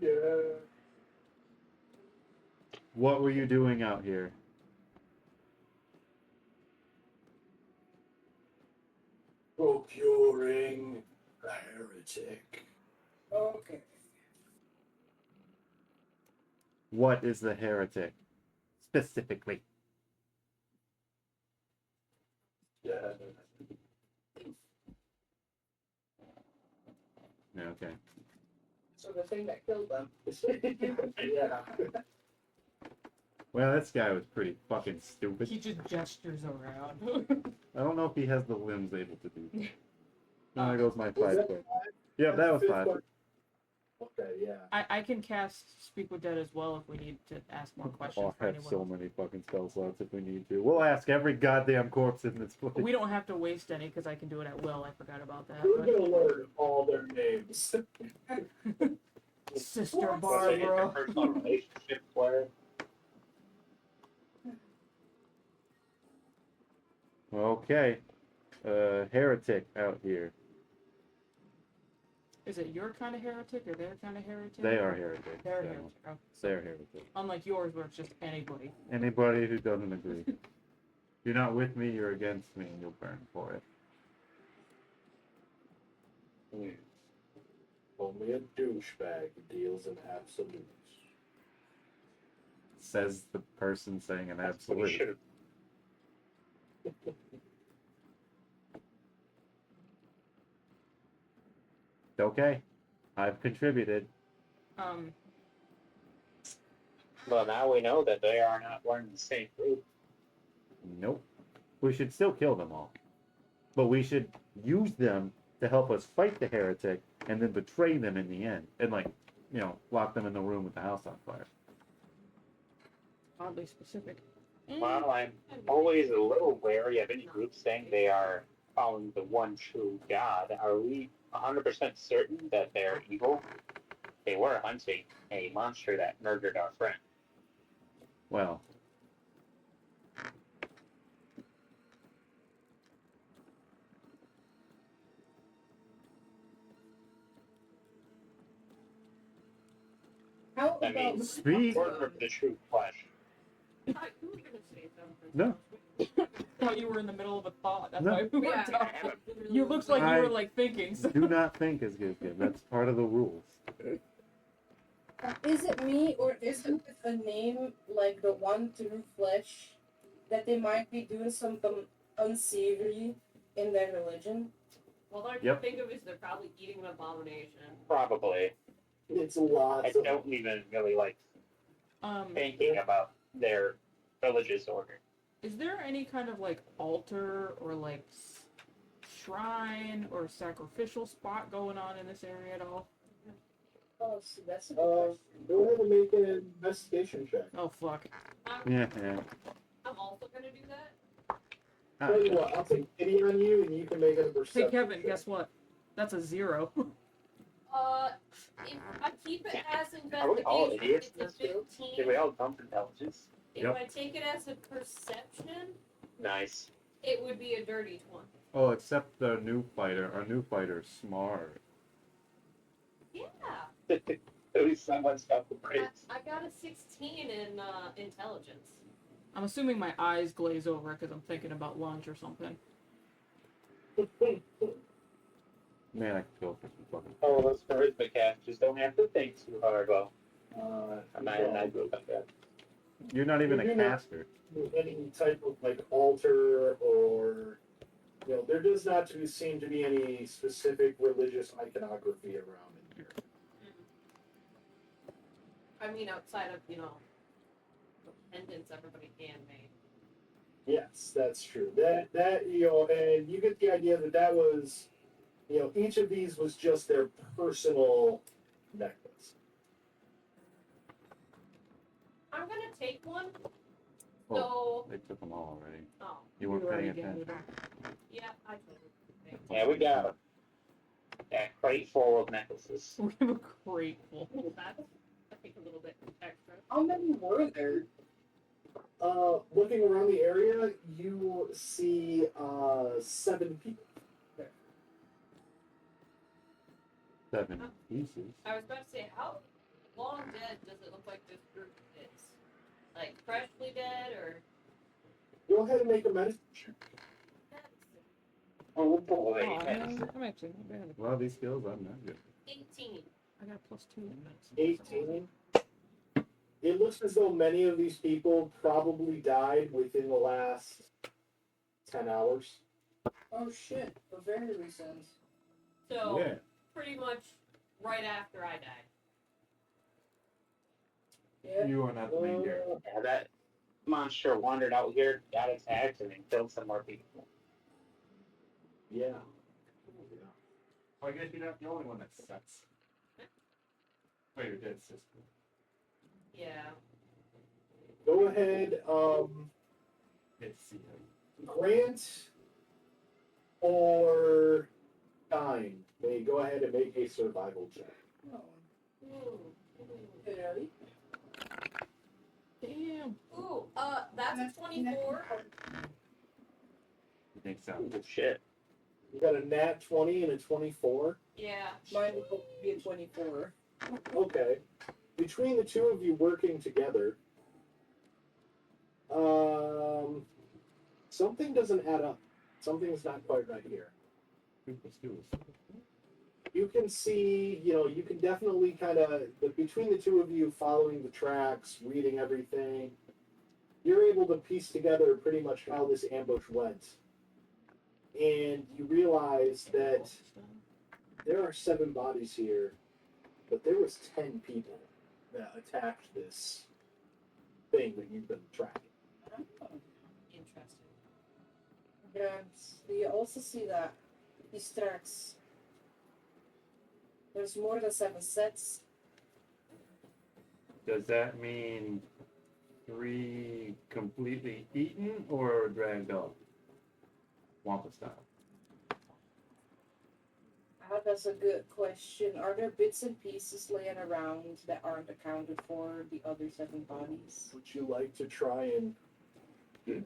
Yeah. What were you doing out here? Procuring a heretic. Okay. What is the heretic? Specifically. Yeah. okay. So the thing that killed them. Yeah. Well, this guy was pretty fucking stupid. He just gestures around. I don't know if he has the limbs able to do. No, there Uh, goes my Was 5 that foot. five? Yep, that was Fifth 5. one. Okay, yeah. I can cast Speak with Dead as well if we need to ask more questions Oh, for I have anyone. so many fucking spell slots if we need to. We'll ask every goddamn corpse in this place. We don't have to waste any because I can do it at will. I forgot about that. We're But gonna learn all their names. Sister Was it your Barbara. personal relationship where Okay. Heretic out here. Is it your kind of heretic or their kind of heretic? They are heretics. They're so heretic. Oh. They're heretics. Unlike yours, where it's just anybody. Anybody who doesn't agree. If you're not with me, you're against me, and you'll burn for it. Only a douchebag deals in absolutes. Says the person saying an that's what we absolute. should have. Okay. I've contributed. Well, now we know that they are not one in the same group. Nope. We should still kill them all. But we should use them to help us fight the heretic and then betray them in the end. And, like, you know, lock them in the room with the house on fire. Oddly specific. Well, I'm always a little wary of any group saying they are following the one true God. Are we 100% certain that they're evil? They were hunting a monster that murdered our friend. Well, How I about mean, speak. Order of the true flesh. I was gonna say something. No. Thought you were in the middle of a thought. That's No. why we were Yeah. talking. You looked like you were like thinking. So. do not think as Gizgib. That's part of the rules. is it me or is it with a name like the one true flesh that they might be doing something unsavory in their religion? All I can Yep. think of is they're probably eating an abomination. Probably. It's lots I of don't even really like Um, thinking about their religious order. is there any kind of like altar or like shrine or sacrificial spot going on in this area at all? Oh, so that's a good Go question. ahead and make an investigation check. Oh fuck. Yeah, yeah. I'm also gonna do that. Tell you what, I'll take pity on you, and you can make it a perception. Hey Kevin, check. guess what? That's a 0. If I keep it as Are we all investigation, idiots it's in a this field? 15. Did we all dump intelligence? If Yep. I take it as a perception, Nice. it would be a dirty 20. Oh, except the new fighter. Our new fighter's smart. Yeah. At least someone's got the brains. I got a 16 in intelligence. I'm assuming my eyes glaze over because I'm thinking about lunch or something. Man, I could go for some fucking. Oh, those charisma casters don't have to think too hard. Well, I'm not no. an group like that. You're not even You're a not- caster. Any type of like altar or there does not seem to be any specific religious iconography around in here. I mean, outside of, the pendants everybody handmade. Yes, that's true. That and you get the idea that was each of these was just their personal necklace. I'm gonna take one. Oh, So, they took them all already. oh, You weren't already paying attention. gathered them. yeah, I can. Yeah, we got that crate full of necklaces. We have a crate full. That's, I think, a little bit extra. How many were there? Looking around the area, you see 7 people. 7 pieces. I was about to say, how long dead does it look like this group is? Like, freshly dead, or? Go ahead and make a medicine check. Oh boy. Oh, I'm actually not bad. A lot of these skills, I'm not good. 18. I got a +2 in medicine. 18. It looks as though many of these people probably died within the last 10 hours. Oh shit, the very recent. So, Yeah. pretty much right after I died. Yeah. You are not the main character. Yeah, that monster wandered out here, got attacked, and then killed some more people. Yeah. Well, I guess you're not the only one that sucks. Oh, your dead sister. Yeah. Go ahead, Let's see. Grant or Dine may go ahead and make a survival check. Oh, Ooh. really? Damn. Ooh, that's a 24. You think so? Oh, shit. You got a nat 20 and a 24. Yeah. Mine would be a 24. Okay. Between the two of you working together, something doesn't add up. Something's not quite right here. 2 plus 2 is. You can see, you can definitely but between the two of you following the tracks, reading everything, you're able to piece together pretty much how this ambush went. And you realize that there are 7 bodies here, but there was 10 people that attacked this thing that you've been tracking. Interesting. And you also see that these tracks, there's more than 7 sets. Does that mean 3 completely eaten or dragged off? Wampa style. That's a good question. Are there bits and pieces laying around that aren't accounted for the other 7 bodies? Would you like to try and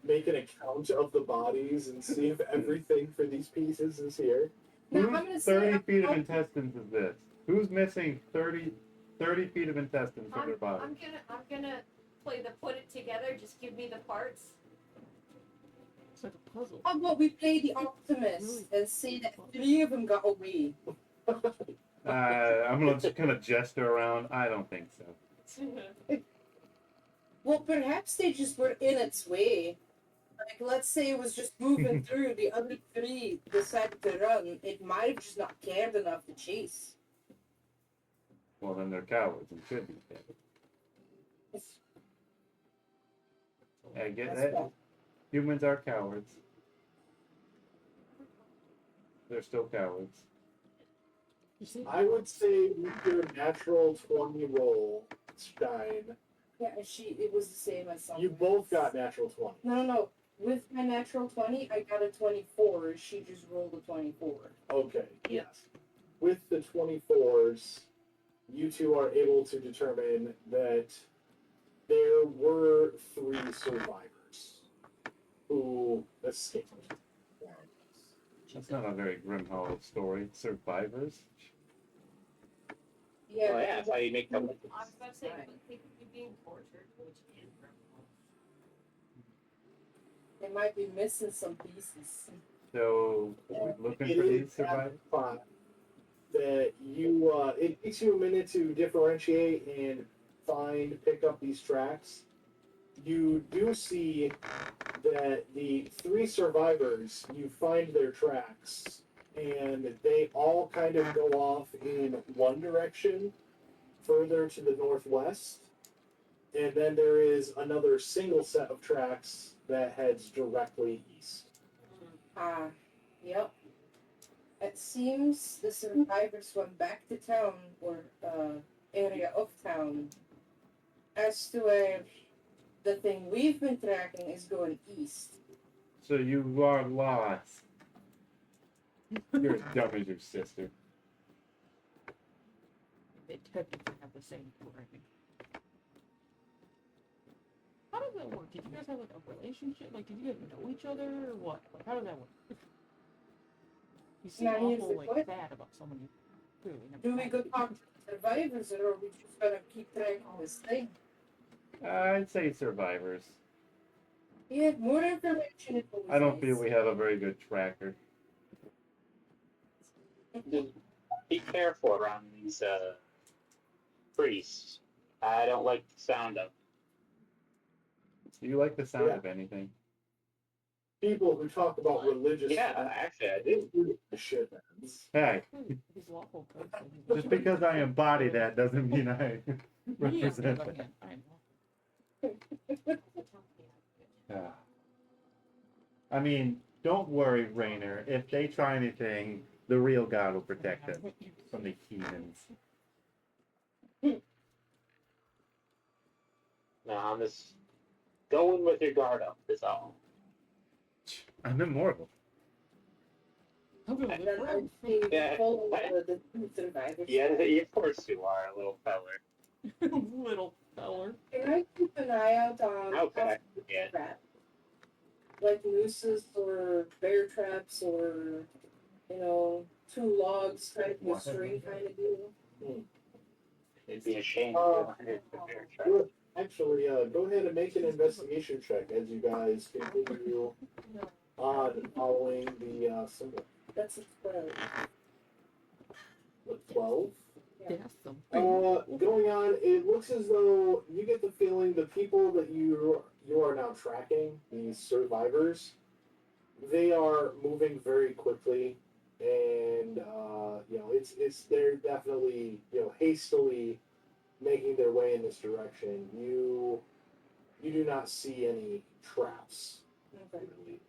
make an account of the bodies and see if everything for these pieces is here? No, Whose I'm gonna say 30 feet of intestines is this? Who's missing 30 feet of intestines from their body? I'm gonna play the put it together. Just give me the parts. It's like a puzzle. How about we play the Optimist and say that 3 of them got away? I'm gonna just kind of gesture around. I don't think so. Well, perhaps they just were in its way. Like, let's say it was just moving through, the other 3 decided to run. It might have just not cared enough to chase. Well, then they're cowards and should be dead. I get That's that. fine. Humans are cowards. They're still cowards. You see? I would say with your natural 20 roll, Stein, Yeah, and it was the same as something. you both got natural 20. No. With my natural 20, I got a 24. She just rolled a 24. Okay, Yep. yes. With the 24s, you two are able to determine that there were 3 survivors who escaped. That's not a very grim hollow story. Survivors. Yeah, Oh, yeah, that's how you make them. I was about to say, but people being tortured, which is they might be missing some pieces. So, we're looking It for is these at survivors. the spot that you, it takes you a minute to differentiate and pick up these tracks. You do see that the 3 survivors, you find their tracks, and they all kind of go off in one direction, further to the northwest, and then there is another single set of tracks that heads directly east. Yep. It seems the survivors went back to town, or area of town, as to where the thing we've been tracking is going east. So you are lost. You're as dumb as your sister. They technically have the same brain. How does that work? Did you guys have like a relationship? Like, did you guys know each other or what? Like, how does that work? You seem Now, here's awful, the like, question. bad about someone you clearly never Do we met. go talk to the survivors, or are we just gonna keep tracking this thing? I'd say survivors. Yeah, more information is always I don't nice. feel we have a very good tracker. Just be careful around these priests. I don't like the sound of. Do you like the sound Yeah. of anything? People who talk about religious Yeah, actually, I do. shit. Hey, He's waffle cooks. Just because I embody that doesn't mean I represent Yeah, that. I know. Yeah. I mean, don't worry, Rainer. If they try anything, the real God will protect us from the heathens. No, I'm just going with your guard up. That's all. I'm immortal. Then I think Yeah. follow the survivors. Yeah, of course you are, little feller. Little feller. Can I keep an eye out on How could I forget? trap? Like nooses or bear traps or, you know, 2 logs tied to a string kind of deal? It'd be a shame. Actually, go ahead and make an investigation check as you guys continue on following the symbol. That's a 12. The 12. They have some. Going on, it looks as though you get the feeling the people that you are now tracking, these survivors, they are moving very quickly, and they're definitely hastily making their way in this direction. You do not see any traps. Okay. Really.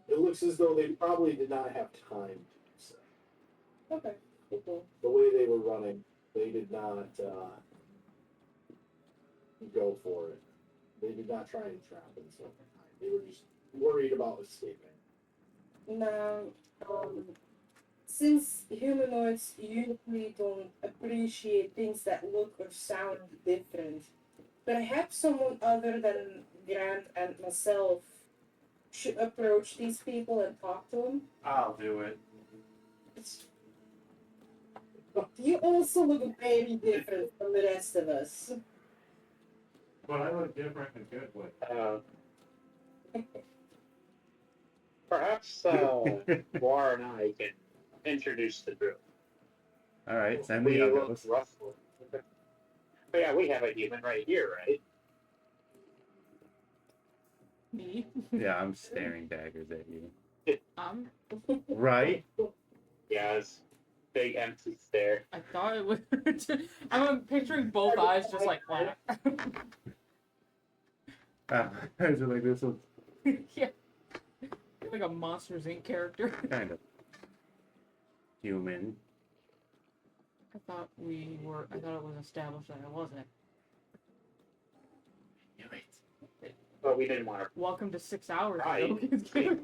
It looks as though they probably did not have time to do so. Okay. Cool. The way they were running, they did not go for it. They did not try and trap in some time. They were just worried about escaping. Now, since humanoids usually don't appreciate things that look or sound different, perhaps someone other than Grant and myself should approach these people and talk to them. I'll do it. You also look very different from the rest of us. But I look different in a good way. Perhaps War and I can introduce the group. All right, send We me look those. roughly. Oh, yeah, we have a human right here, right? Me? Yeah, I'm staring daggers at you. Right? Yes. Big empty stare. I thought it was. I'm picturing both eyes just like flat. Is it like this one? Yeah. Like a Monsters Inc. character. Kind of. Human. I thought it was established that I wasn't. But we didn't want to. Welcome to 6 hours. Right. Ago.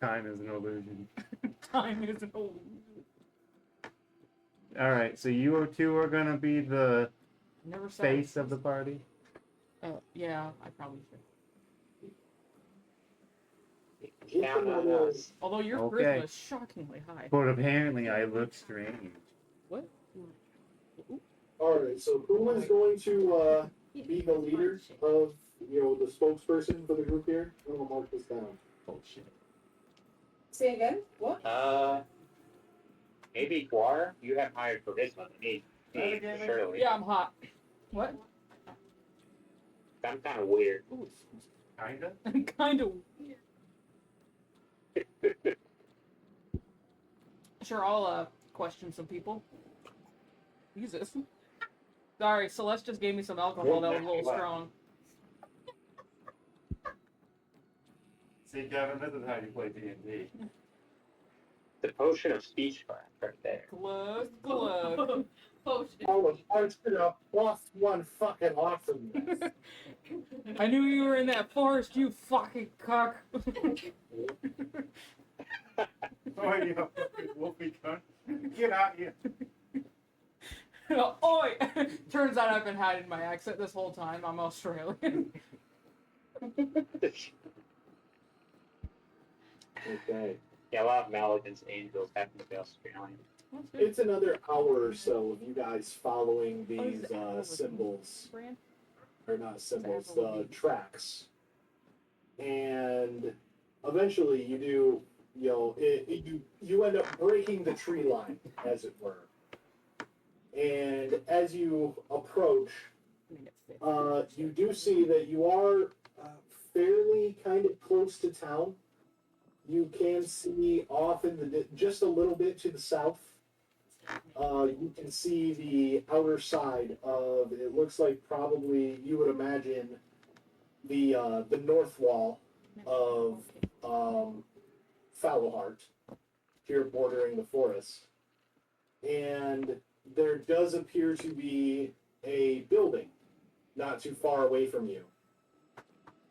Time is an illusion. Time is an illusion. All right, so you two are gonna be the Never saw face of the party. Yeah, I probably should. Count on us. Although your Okay. charisma is shockingly high. But apparently, I look strange. What? Alright, so who is going to be the leader of, the spokesperson for the group here? I'm gonna mark this down. Bullshit. Say again? What? Maybe Guar? You have higher charisma than me. Surely. Yeah, I'm hot. What? I'm kind of weird. Ooh, Kinda. I'm kind of weird. Sure, I'll question some people. Jesus. Sorry, Celeste just gave me some alcohol that was a little strong. See, Kevin, this is how you play D&D. The potion of speech craft right there. Close, close. Potion. Oh, it's gonna +1 fucking awesomeness. I knew you were in that forest, you fucking cock. Oh, you fucking wolfy cunt. Get out here. Oi! Turns out I've been hiding my accent this whole time. I'm Australian. Okay. Yeah, a lot of Maligans angels happen to be Australian. It's another hour or so of you guys following Oh, is these it Apple with symbols. brand? Or not symbols, Apple the with me. tracks. And eventually you do, you end up breaking the tree line, as it were. And as you approach, you do see that you are fairly kind of close to town. You can see off in the just a little bit to the south. You can see the outer side of. It looks like probably you would imagine the north wall of Fallowheart, here bordering the forest, and there does appear to be a building not too far away from you.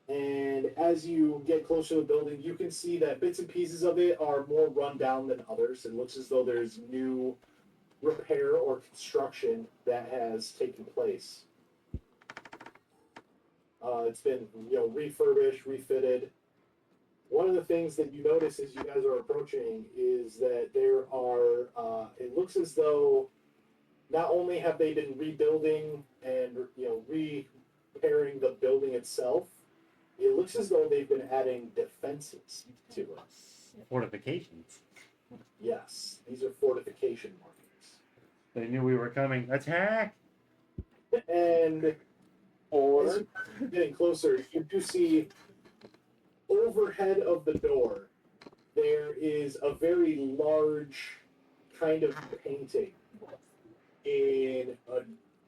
And as you get closer to the building, you can see that bits and pieces of it are more run down than others. It looks as though there's new repair or construction that has taken place. It's been, refurbished, refitted. One of the things that you notice as you guys are approaching is that there are. It looks as though not only have they been rebuilding and repairing the building itself, it looks as though they've been adding defenses to it. Fortifications. Yes, these are fortification markings. They knew we were coming. Attack! And Or as you're getting closer, you do see overhead of the door, there is a very large kind of painting in a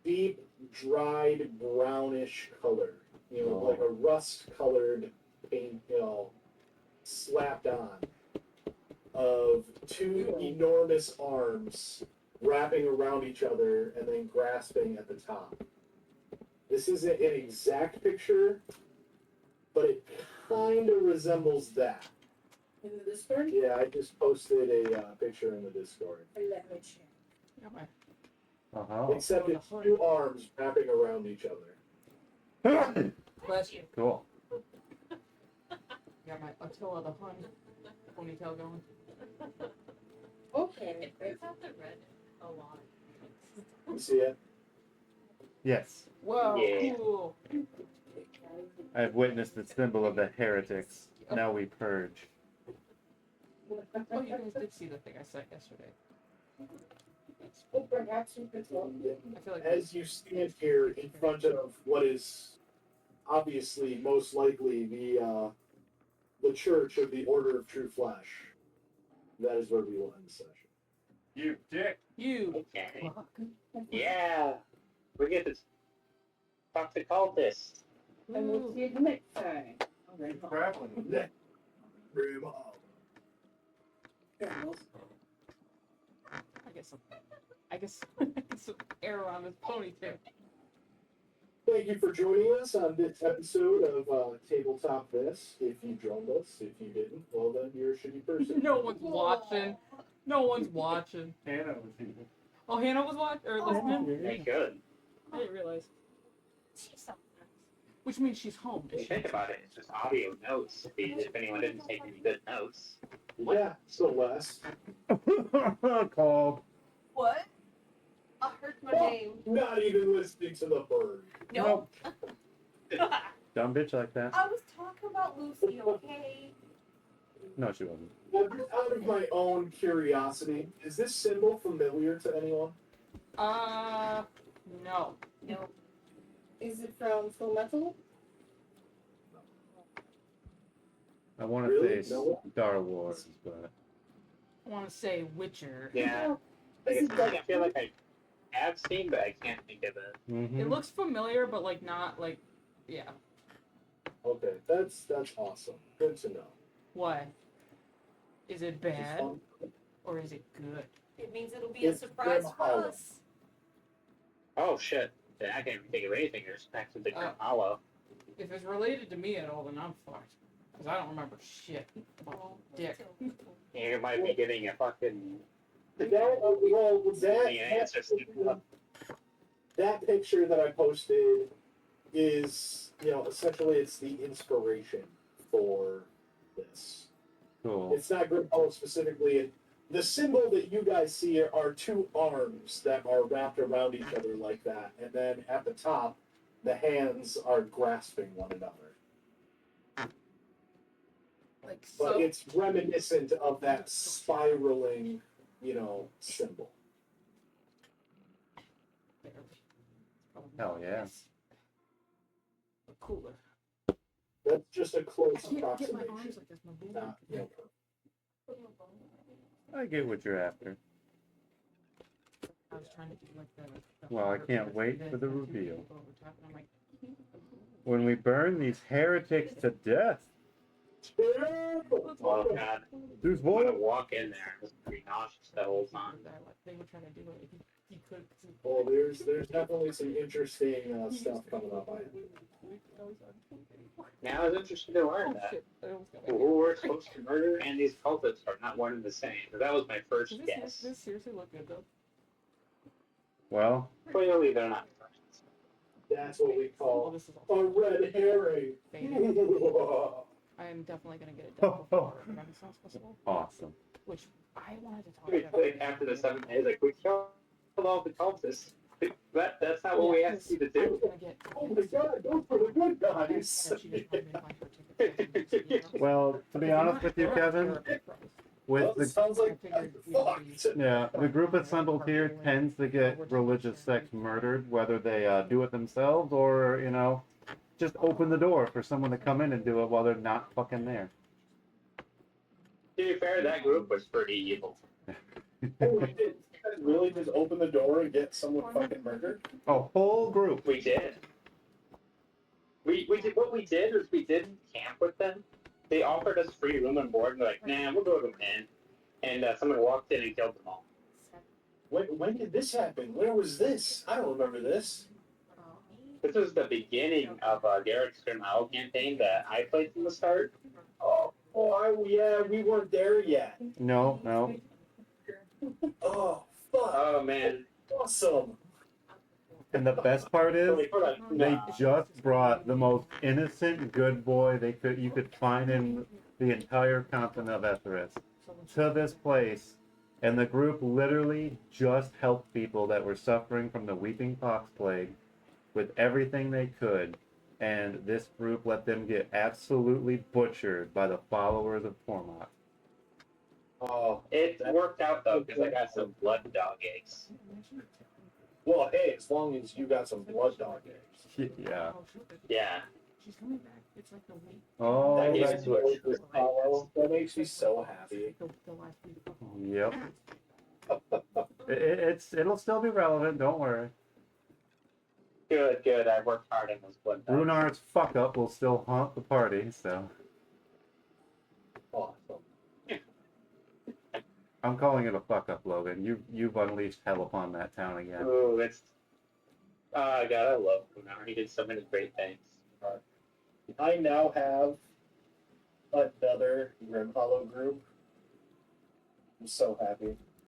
deep, dried, brownish color. Like a rust-colored paint, slapped on, of two enormous arms wrapping around each other and then grasping at the top. This isn't an exact picture, but it kind of resembles that. In the Discord? Yeah, I just posted a picture in the Discord. Let me check. Okay. Uh-huh. Except it's two arms wrapping around each other. Bless you. Cool. Got my Attila the Hun ponytail going. Okay. It's out the red a lot. You see it? Yes. Whoa, Yeah. cool. I have witnessed the symbol of the heretics. Now we purge. Oh, you guys did see the thing I sent yesterday. Well, perhaps you could tell me. I feel like As you stand here in front of what is obviously most likely the Church of the Order of True Flesh, that is where we will end the session. You dick! you. okay. Fuck. Yeah. We get to talk to cultists. And we'll see you next time. Alright. Next, Grim Hollow. I guess some air on his ponytail. Thank you for joining us on this episode of Tabletop This. If you joined us, if you didn't, well then you're a shitty person. No one's watching. No one's watching. Hannah was here. Oh, Hannah was watching or listening. Very good. I didn't realize. She's so Which means she's home. When you think about it, it's just audio notes. If anyone didn't take any good notes. Yeah, so less. Called. What? I heard my Oh, name. not even listening to the bird. Nope. Dumb bitch like that. I was talking about Lucy, okay? No, she wasn't. Out of my own curiosity, is this symbol familiar to anyone? No. Nope. Is it from Full Metal? I want to Really? say No? Star Wars, but I want to say Witcher. Yeah. I feel like I have seen, but I can't think of it. mm-hmm. It looks familiar, but like not like, yeah. Okay, that's awesome. Good to know. Why? Is it Just bad fun. or is it good? It means it'll be a It's surprise Grim for Hollow. us. Oh shit. Yeah, I can't even think of anything that's back to the Grim Oh. Hollow. If it's related to me at all, then I'm fucked. Because I don't remember shit. Oh, Dick. You might be getting a fucking That picture that I posted is, essentially it's the inspiration for this. cool. It's not Grim Hollow specifically. The symbol that you guys see are two arms that are wrapped around each other like that, and then at the top, the hands are grasping one another. Like But so. it's reminiscent of that spiraling, symbol. Hell yeah. Cooler. That's just a close I can't get my arms approximation. like this. My boobs Not, are- I get what you're after. I was trying to do like the Well, I heart can't with wait this for the and two reveal. people over top, and I'm like, When we burn these heretics to death. Oh God, There's I'm gonna one. walk in there and just be nauseous the whole time. They were trying to do it if he could. Well, there's definitely some interesting stuff coming up. Now I was interested to learn that who we're supposed to murder and these cultists are not one and the same. That was my first Does guess. this seriously look good though? Well, Clearly, they're not friends. That's what we Oh, call this is a also red herring. fading. I am definitely gonna get it done before the Renaissance Festival, awesome. which I wanted to talk We about. played after the 7 days, like we killed all the cultists. That's not what we asked you to I was do. gonna get. Oh my God, those were the good guys. She just wanted me to buy her tickets. Well, to be honest with you, Kevin, with Well, the sounds like fucked. yeah, the group assembled here tends to get religious sects murdered, whether they do it themselves or, you know, just open the door for someone to come in and do it while they're not fucking there. To be fair, that group was pretty evil. Oh, we did. You guys really just open the door and get someone fucking murdered? A whole group. We did. We did what we did was we didn't camp with them. They offered us free room and board, and we're like, nah, we'll go to them in. And someone walked in and killed them all. When did this happen? Where was this? I don't remember this. This was the beginning of Garrett's Grim campaign that I played from the start. Yeah, we weren't there yet. No, no. Oh, fuck. Oh man. Awesome. And the best part is, they just brought the most innocent good boy you could find in the entire continent of Etheris to this place, and the group literally just helped people that were suffering from the Weeping Pox plague with everything they could, and this group let them get absolutely butchered by the followers of Tormach. Oh, It worked out though because I got some blood dog eggs. well, hey, as long as you got some blood dog eggs. Yeah. Yeah. She's coming back. It's like the week. Oh, That Yeah. makes me Hollow. That makes me so happy. The last week. yep. It'll still be relevant. Don't worry. Good. I worked hard on those blood dogs. Brunar's fuck up will still haunt the party, so Awesome. I'm calling it a fuck up, Logan. You've unleashed hell upon that town again. Ooh, it's. God, I love Gunnar. He did so many great things. I now have another Grim Hollow group. I'm so happy.